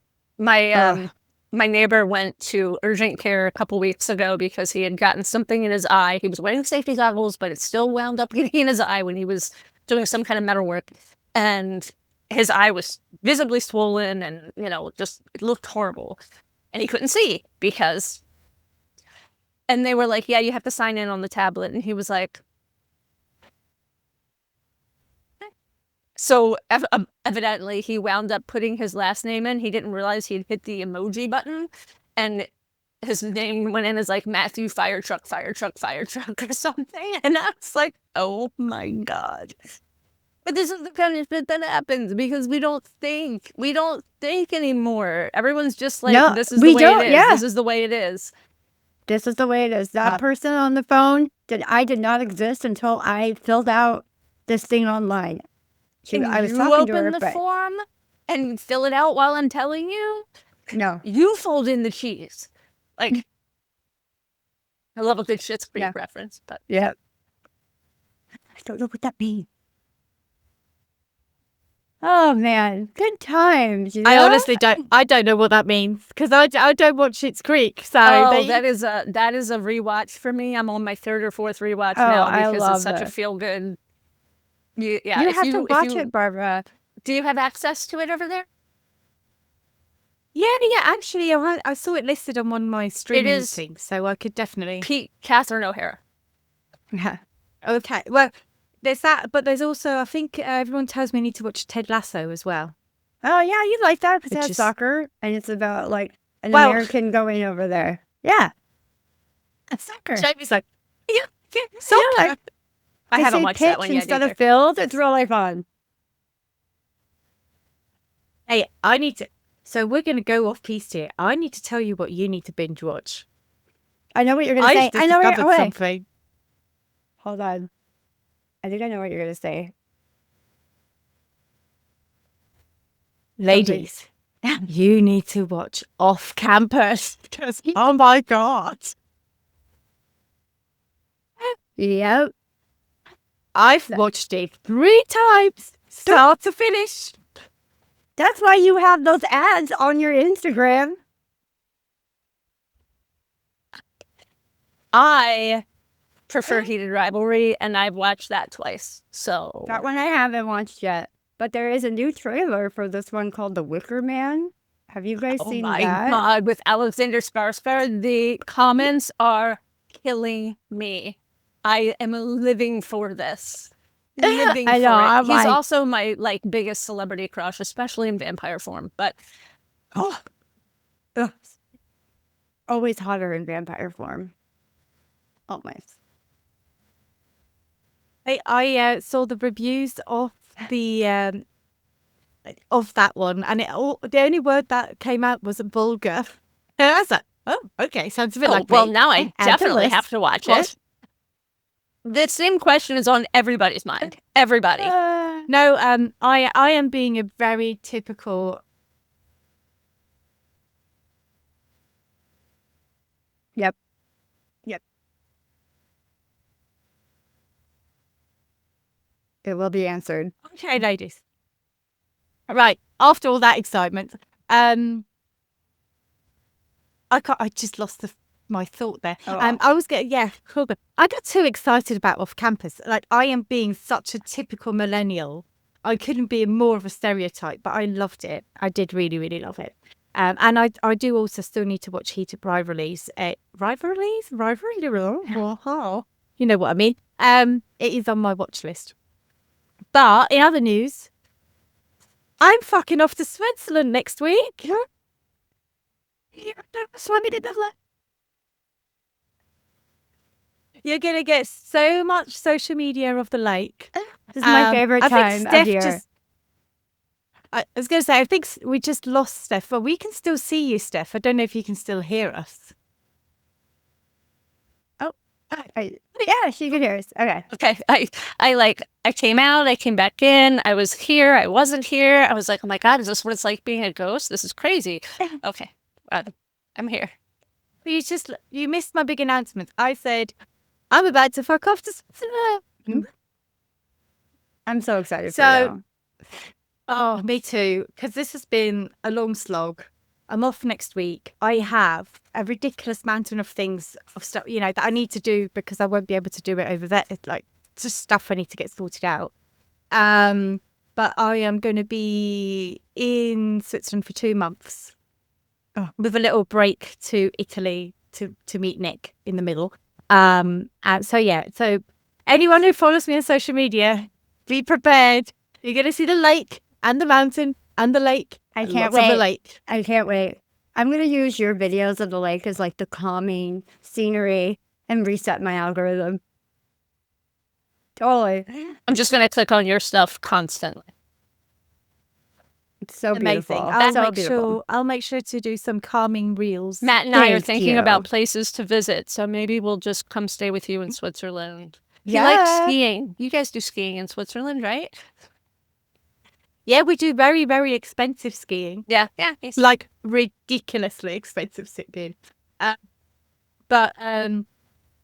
My neighbor went to urgent care a couple weeks ago because he had gotten something in his eye. He was wearing safety goggles, but it still wound up getting in his eye when he was doing some kind of metal work. And his eye was visibly swollen and, just it looked horrible. And he couldn't see because... And they were like, yeah, you have to sign in on the tablet. And he was like... So evidently he wound up putting his last name in. He didn't realize he'd hit the emoji button, and his name went in as like Matthew Fire Truck or something. And I was like, oh my God. But this is the kind of shit that happens because we don't think anymore. Everyone's just like, this is the way it is. Yeah. This is the way it is. This is the way it is. That person on the phone I did not exist until I filled out this thing online. I was talking to her, open the form and fill it out while I'm telling you? No. You fold in the cheese. Like, I love a good Schitt's Creek reference, but... Yeah. I don't know what that means. Oh, man. Good times, I honestly don't. I don't know what that means because I don't watch Schitt's Creek. So that is a rewatch for me. I'm on my third or fourth rewatch now because it's such a feel-good... You have to watch it, Barbara. Do you have access to it over there? Yeah. Actually, I saw it listed on one of my streaming things, so I could definitely. Catherine O'Hara. Yeah. Okay. Well, there's that, but there's also I think everyone tells me I need to watch Ted Lasso as well. Oh yeah, you like that because it's soccer and it's about like an American going over there. Yeah. It's soccer. Jamie's like, yeah, soccer. Yeah. I haven't watched that one yet. Instead of field, it's really fun. Hey, I need to. So we're going to go off piste here. I need to tell you what you need to binge watch. I know what you're going to say. I know something. Hold on. I think I know what you're going to say. Ladies, you need to watch Off Campus. Oh my God. Yep. I've watched it 3 times, start to finish. That's why you have those ads on your Instagram. I prefer Heated Rivalry, and I've watched that twice. So that one I haven't watched yet. But there is a new trailer for this one called The Wicker Man. Have you guys seen that? Oh my God, with Alexander Skarsgård, the comments are killing me. I am living for this. Living for it. He's also my biggest celebrity crush, especially in vampire form. But always hotter in vampire form. Always. I saw the reviews of the of that one, and the only word that came out was vulgar. And I was like, oh, okay, sounds a bit like well, me. now I Add to definitely list. have to watch Well, it. The same question is on everybody's mind. Everybody. No, I am being a very typical. Yep. It will be answered. Okay, ladies. Right, after all that excitement, I just lost my thought there. Oh. I was getting cool. I got too excited about off campus. Like, I am being such a typical millennial. I couldn't be more of a stereotype, but I loved it. I did really, really love it. And I do also still need to watch Heated Rivalries. Rivalries? Wow. You know what I mean. It is on my watch list. But in other news, I'm fucking off to Switzerland next week. You're going to get so much social media of the lake. This is my favorite I think time Steph of year. I was going to say, I think we just lost Steph, but we can still see you, Steph. I don't know if you can still hear us. Yeah, she could hear us. Okay. Okay. I came out, I came back in, I was here, I wasn't here. I was like, oh my God, is this what it's like being a ghost? This is crazy. Okay. I'm here. You missed my big announcement. I said, I'm about to fuck off to Switzerland. I'm so excited So- for you. Oh, me too. Because this has been a long slog. I'm off next week. I have a ridiculous mountain of things, of stuff, that I need to do because I won't be able to do it over there. It's like just stuff I need to get sorted out. But I am going to be in Switzerland for 2 months, with a little break to Italy to meet Nick in the middle. And so anyone who follows me on social media, be prepared. You're going to see the lake and the mountain and the lake. I and can't lots of the wait. lake. I can't wait. I'm going to use your videos of the lake as like the calming scenery and reset my algorithm. Totally. I'm just going to click on your stuff constantly. It's so beautiful. Amazing. I'll make sure to do some calming reels. Matt and I are Thank thinking you. about places to visit, so maybe we'll just come stay with you in Switzerland. You Yeah. like skiing. You guys do skiing in Switzerland, right? Yeah, we do very, very expensive skiing. Yeah. Like ridiculously expensive skiing. But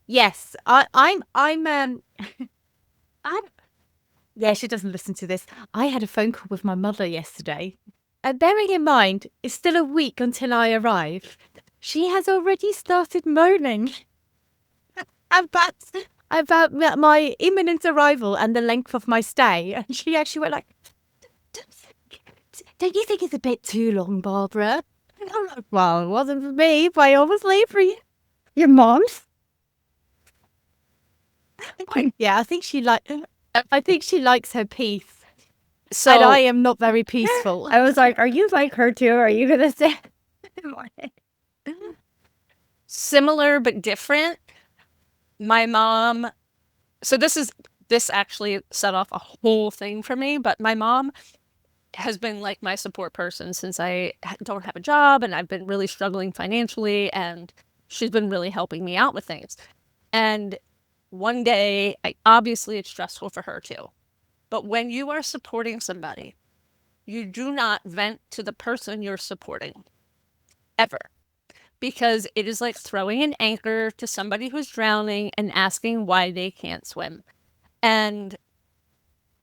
yes, I'm yeah, she doesn't listen to this. I had a phone call with my mother yesterday. And bearing in mind, it's still a week until I arrive. She has already started moaning about my imminent arrival and the length of my stay. And she actually went like, don't you think it's a bit too long, Barbara? And I'm like, well, it wasn't for me, but I always leave for you. Your mom's? Yeah, I think she likes her peace. So And I am not very peaceful. I was like, are you like her too? Are you going to say? similar but different. My mom, so this actually set off a whole thing for me, but my mom has been like my support person since I don't have a job and I've been really struggling financially, and she's been really helping me out with things. And one day, obviously it's stressful for her too, but when you are supporting somebody, you do not vent to the person you're supporting, ever. Because it is like throwing an anchor to somebody who's drowning and asking why they can't swim. And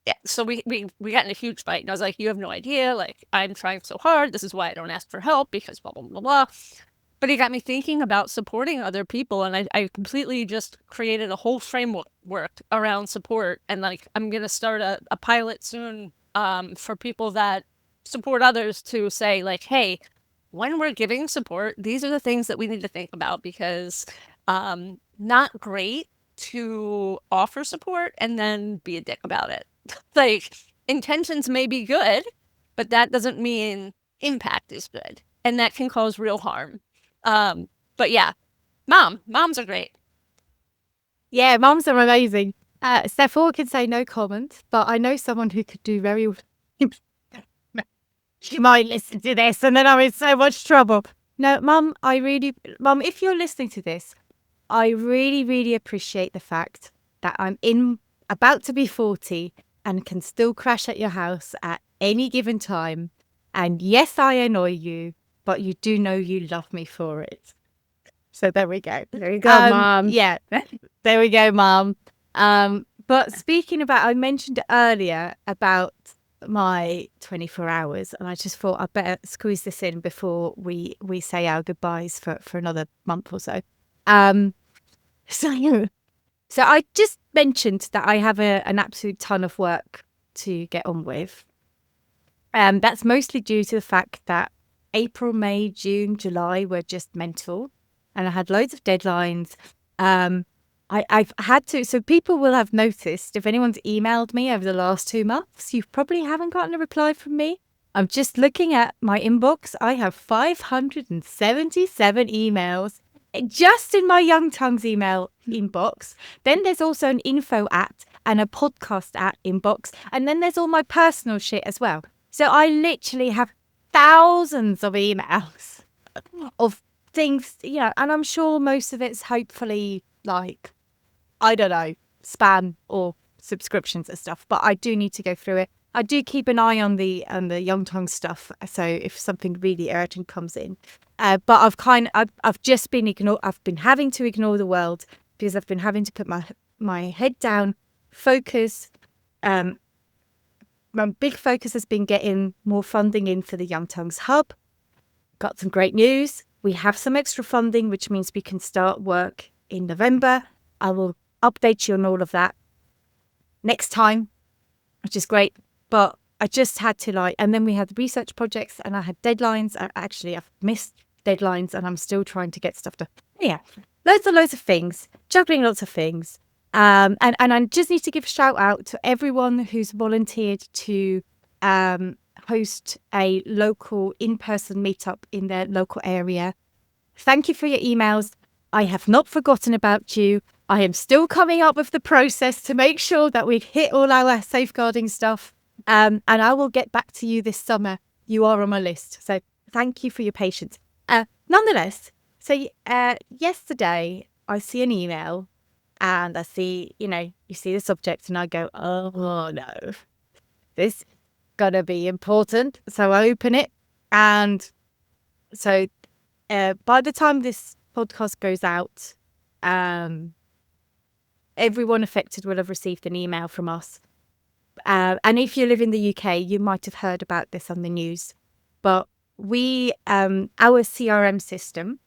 yeah, so we got in a huge fight. And I was like, you have no idea. Like, I'm trying so hard. This is why I don't ask for help, because blah, blah, blah, blah. But it got me thinking about supporting other people. And I completely just created a whole framework around support. And like, I'm going to start a pilot soon for people that support others to say like, hey, when we're giving support, these are the things that we need to think about, because not great to offer support and then be a dick about it. Like, intentions may be good, but that doesn't mean impact is good. And that can cause real harm. But yeah, moms are great. Yeah, moms are amazing. Steph Orr can say no comment, but I know someone who could do very. She might listen to this, and then I'm in so much trouble. No, Mum, Mum, if you're listening to this, I really, really appreciate the fact that I'm about to be 40 and can still crash at your house at any given time. And yes, I annoy you, but you do know you love me for it. So there we go. There you go, Mom. Yeah, there we go, Mom. But speaking about, I mentioned earlier about my 24 hours, and I just thought I'd better squeeze this in before we say our goodbyes for another month or so. So I just mentioned that I have an absolute ton of work to get on with. That's mostly due to the fact that April, May, June, July were just mental, and I had loads of deadlines. I've had to, so people will have noticed, if anyone's emailed me over the last 2 months, you probably haven't gotten a reply from me. I'm just looking at my inbox. I have 577 emails just in my Young Tongues email inbox. Then there's also an info at and a podcast at inbox. And then there's all my personal shit as well. So I literally have thousands of emails of things, and I'm sure most of it's hopefully like, I don't know, spam or subscriptions and stuff, but I do need to go through it. I do keep an eye on the Young Tongue stuff, so if something really urgent comes in, but I've just been I've been having to ignore the world because I've been having to put my head down, focus. My big focus has been getting more funding in for the Young Tongues Hub. Got some great news. We have some extra funding, which means we can start work in November. I will update you on all of that next time, which is great. But I just had to and then we had the research projects and I had deadlines. I've missed deadlines and I'm still trying to get stuff done. Yeah, loads of things, juggling lots of things. And I just need to give a shout out to everyone who's volunteered to host a local in-person meetup in their local area. Thank you for your emails. I have not forgotten about you. I am still coming up with the process to make sure that we hit all our safeguarding stuff. And I will get back to you this summer. You are on my list. So thank you for your patience. Nonetheless, so yesterday I see an email and I see, you see the subject and I go, oh no, this is gonna be important. So I open it, and so by the time this podcast goes out, everyone affected will have received an email from us. And if you live in the UK, you might have heard about this on the news. But we, our CRM system,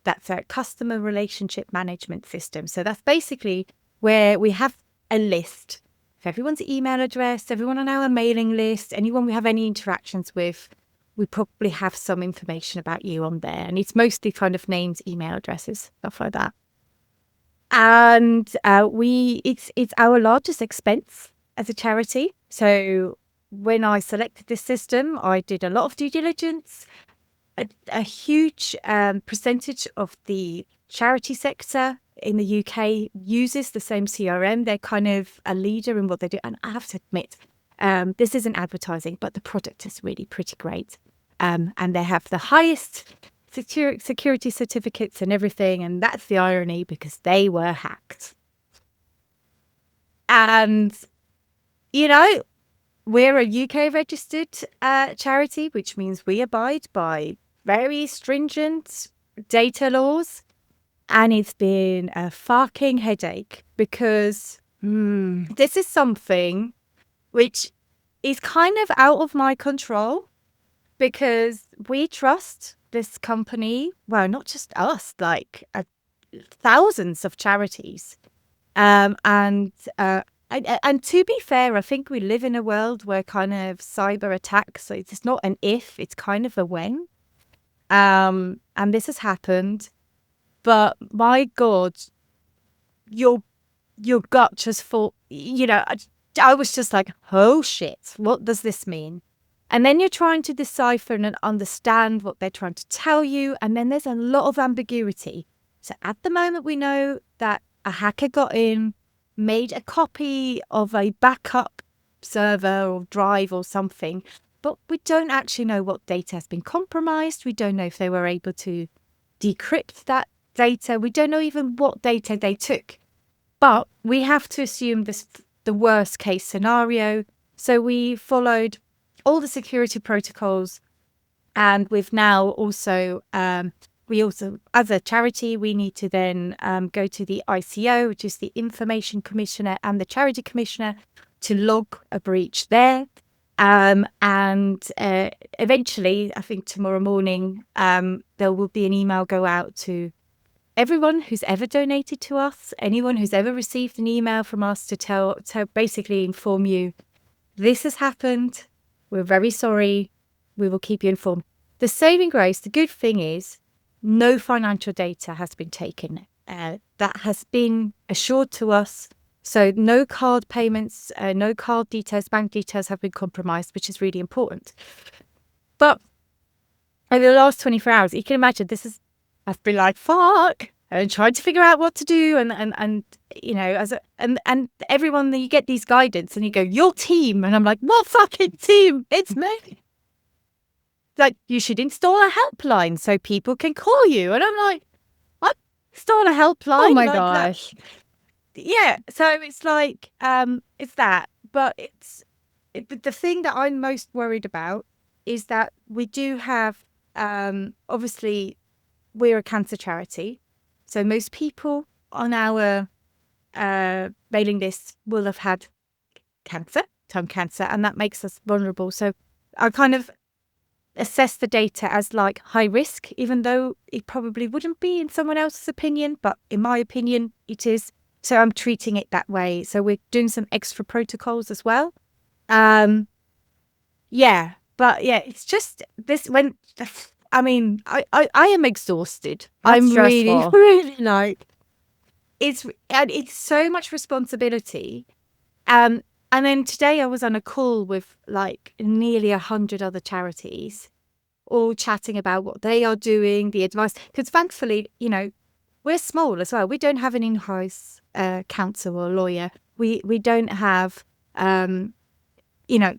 that's a customer relationship management system. So that's basically where we have a list of everyone's email address, everyone on our mailing list, anyone we have any interactions with. We probably have some information about you on there. And it's mostly kind of names, email addresses, stuff like that. And it's our largest expense as a charity. So when I selected this system, I did a lot of due diligence. A huge percentage of the charity sector in the UK uses the same CRM. They're kind of a leader in what they do. And I have to admit, this isn't advertising, but the product is really pretty great. And they have the highest security certificates and everything. And that's the irony, because they were hacked. And, we're a UK registered charity, which means we abide by very stringent data laws. And it's been a fucking headache because this is something which is kind of out of my control, because we trust this company. Well, not just us, like thousands of charities. And to be fair, I think we live in a world where kind of cyber attacks, so it's not an if, it's kind of a when. And this has happened. But my God, your gut just thought, I was just like, oh shit, what does this mean? And then you're trying to decipher and understand what they're trying to tell you. And then there's a lot of ambiguity. So at the moment, we know that a hacker got in, made a copy of a backup server or drive or something, but we don't actually know what data has been compromised. We don't know if they were able to decrypt that data. We don't know even what data they took. But we have to assume the worst case scenario. So we followed all the security protocols, and we've now also as a charity, we need to then go to the ICO, which is the Information Commissioner, and the Charity Commissioner to log a breach there. And eventually, I think tomorrow morning, there will be an email go out to everyone who's ever donated to us, anyone who's ever received an email from us to basically inform you, this has happened. We're very sorry. We will keep you informed. The saving grace, the good thing is, no financial data has been taken. That has been assured to us. So no card payments, no card details, bank details have been compromised, which is really important. But over the last 24 hours, you can imagine I've been like, fuck, and trying to figure out what to do. And you know, and everyone, you get these guidance and you go, your team. And I'm like, what fucking team? It's me. Like, you should install a helpline so people can call you. And I'm like, what? Install a helpline? Oh my like gosh. That. Yeah. So it's like, it's that. But the thing that I'm most worried about is that we do have, obviously, we're a cancer charity. So most people on our mailing list will have had tongue cancer, and that makes us vulnerable. So I kind of assess the data as like high risk, even though it probably wouldn't be in someone else's opinion, but in my opinion, it is. So I'm treating it that way. So we're doing some extra protocols as well. Yeah, but yeah, it's just this when, I mean, I am exhausted. That's I'm stressful. really like, it's so much responsibility. And then today I was on a call with like nearly 100 other charities, all chatting about what they are doing, the advice. Because thankfully, you know, we're small as well. We don't have an in-house counsel or lawyer. We don't have, you know,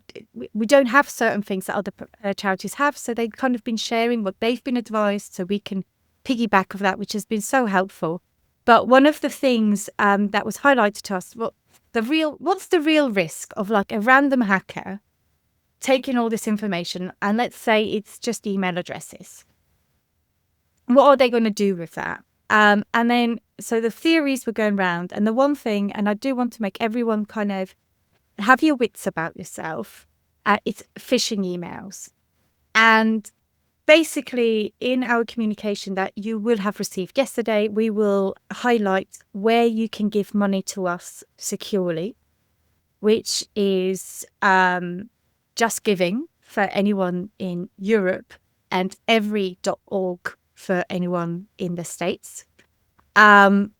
we don't have certain things that other charities have. So they've kind of been sharing what they've been advised, so we can piggyback of that, which has been so helpful. But one of the things that was highlighted to us, what's the real risk of like a random hacker taking all this information, and let's say it's just email addresses. What are they going to do with that? And then, so the theories were going around, and the one thing, and I do want to make everyone kind of have your wits about yourself, it's phishing emails. And basically, in our communication that you will have received yesterday, we will highlight where you can give money to us securely, which is Just Giving for anyone in Europe and every.org for anyone in the States. And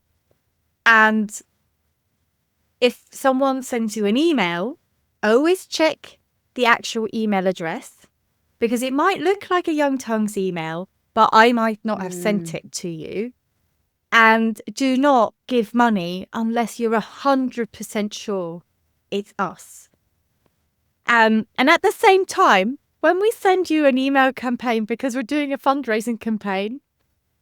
if someone sends you an email, always check the actual email address, because it might look like a Young Tongues email, but I might not have sent it to you. And do not give money unless you're 100% sure it's us. And at the same time, when we send you an email campaign, because we're doing a fundraising campaign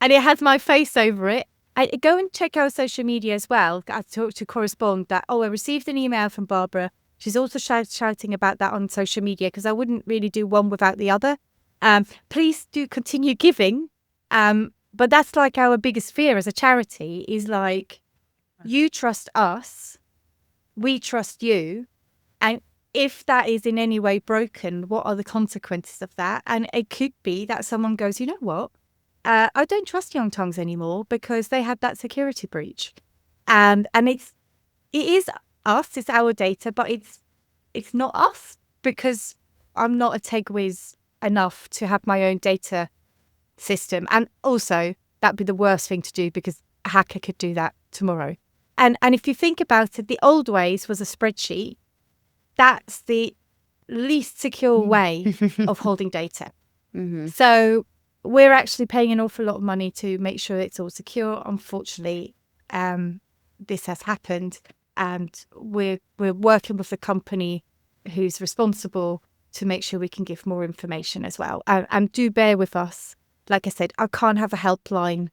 and it has my face over it, I go and check our social media as well to correspond that, I received an email from Barbara. She's also shouting about that on social media, because I wouldn't really do one without the other. Please do continue giving. But that's like our biggest fear as a charity is like, you trust us, we trust you. And if that is in any way broken, what are the consequences of that? And it could be that someone goes, you know what? I don't trust Young Tongues anymore because they had that security breach. And it is us, it's our data, but it's not us, because I'm not a tech whiz enough to have my own data system. And also, that'd be the worst thing to do, because a hacker could do that tomorrow. And if you think about it, the old ways was a spreadsheet. That's the least secure way of holding data. Mm-hmm. So we're actually paying an awful lot of money to make sure it's all secure. Unfortunately, this has happened. and we're working with the company who's responsible to make sure we can give more information as well. And do bear with us. Like I said, I can't have a helpline.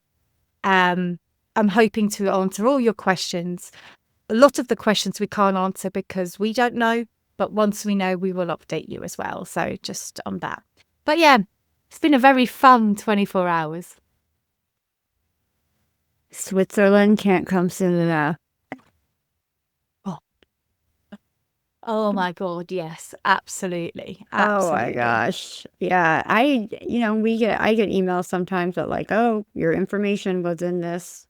I'm hoping to answer all your questions. A lot of the questions we can't answer because we don't know, but once we know, we will update you as well. So just on that. But yeah, it's been a very fun 24 hours. Switzerland can't come soon enough. Oh my God, yes, absolutely. Oh my gosh. Yeah. I get emails sometimes that like, oh, your information was in this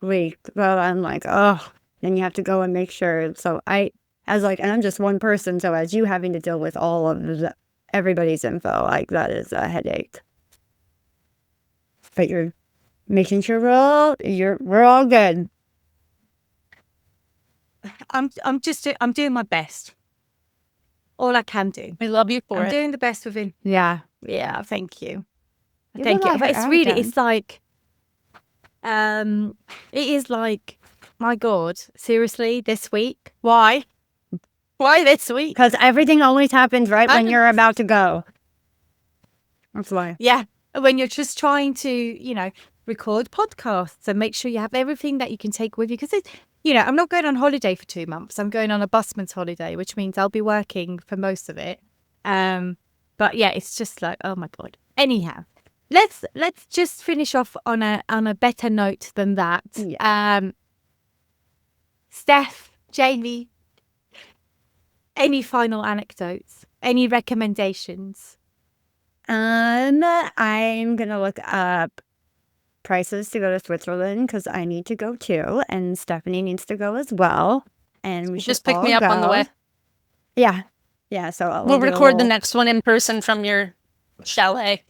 week. Well, I'm like, oh, then you have to go and make sure. So and I'm just one person. So as you having to deal with all of everybody's info, like that is a headache. But you're making sure we're all good. I'm doing my best. All I can do. We love you for I'm it. doing the best within. Yeah. Thank you. You Thank did you. a lot But of it's like, it is like, my God, seriously, this week? Why? Why this week? Because everything always happens right when you're about to go. That's why. Yeah. When you're just trying to, record podcasts and make sure you have everything that you can take with you. Because, I'm not going on holiday for 2 months. I'm going on a busman's holiday, which means I'll be working for most of it. But yeah, it's just like, oh my God. Anyhow, let's just finish off on a better note than that. Yeah. Steph, Jamie, any final anecdotes? Any recommendations? I'm gonna look up prices to go to Switzerland because I need to go too, and Stephanie needs to go as well. And we should Just pick all me up on the go. way. Yeah. So We'll record the next one in person from your chalet.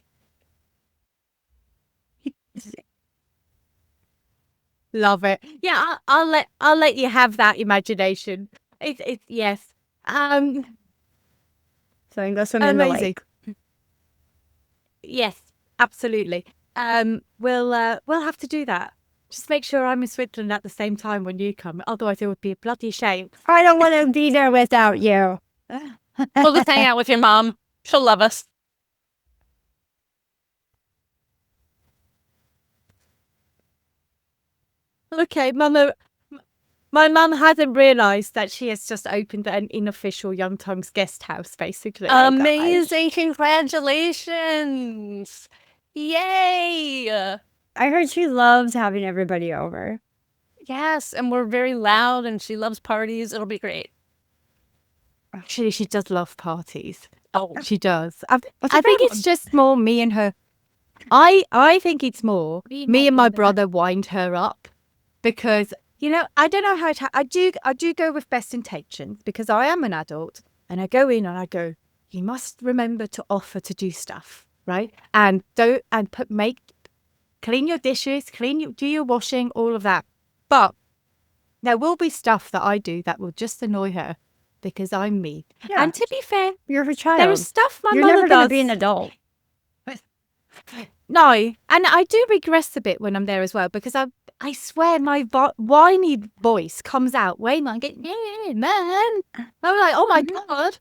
Love it. Yeah, I'll let you have that imagination. It's yes. So I can go swim in the Amazing. lake. Yes, absolutely. We'll have to do that. Just make sure I'm in Switzerland at the same time when you come. Otherwise, it would be a bloody shame. I don't want to be there without you. We'll just hang out with your mom. She'll love us. Okay, Mama. My mum hasn't realised that she has just opened an unofficial Young Tongues guest house, basically. Amazing! Congratulations! Yay! I heard she loves having everybody over. Yes, and we're very loud, and she loves parties. It'll be great. Actually, she does love parties. Oh, She does. I think problem? it's just more me and her. I think it's more me and my brother wind her up because, I don't know how to. I do go with best intentions because I am an adult and I go in and I go, you must remember to offer to do stuff, right? And clean your dishes, do your washing, all of that. But there will be stuff that I do that will just annoy her because I'm me. Yeah. And to be fair, You're a child. there is stuff my You're mother never going to does. be an adult. No, and I do regress a bit when I'm there as well because I swear my whiny voice comes out way more. I get, yeah, man. I'm like, oh my God,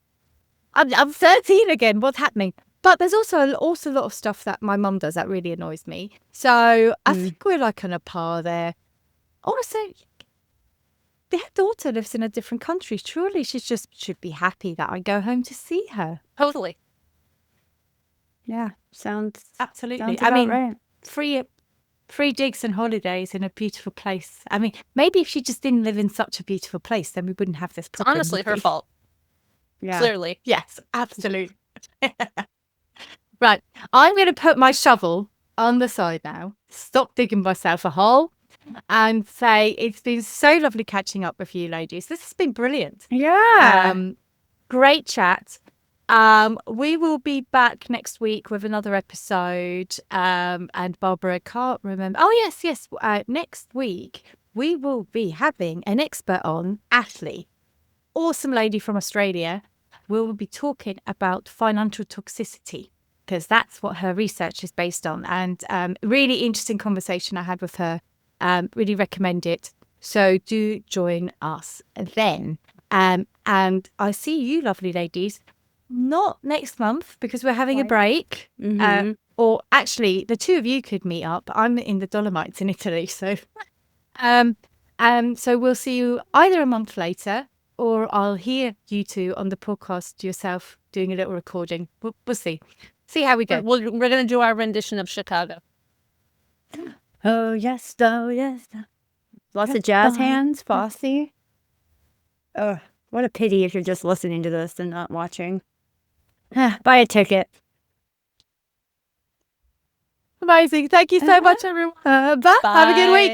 I'm 13 again. What's happening? But there's also a lot of stuff that my mum does that really annoys me. So I think we're like on a par there. Also, their daughter lives in a different country. Surely she just should be happy that I go home to see her. totally. Yeah, sounds Absolutely. about right. Free digs and holidays in a beautiful place. I mean, maybe if she just didn't live in such a beautiful place, then we wouldn't have this problem. Honestly, would her we? fault. Yeah. Clearly. Yes, absolutely. Right. I'm going to put my shovel on the side now, stop digging myself a hole, and say it's been so lovely catching up with you ladies. This has been brilliant. Yeah. Great chat. We will be back next week with another episode. And Barbara can't remember. Oh, yes. Next week, we will be having an expert on, Ashley. Awesome lady from Australia. We will be talking about financial toxicity because that's what her research is based on. And really interesting conversation I had with her. Really recommend it. So do join us then. And I see you, lovely ladies, not next month because we're having a break. Or actually, the two of you could meet up. I'm in the Dolomites in Italy, so so we'll see you either a month later, or I'll hear you two on the podcast yourself doing a little recording. We'll see. See how we go. We're going to do our rendition of Chicago. Oh, yes. Lots of jazz hands, Fosse. Oh, what a pity if you're just listening to this and not watching. Buy a ticket. Amazing. Thank you so much, everyone. Bye. Have a good week.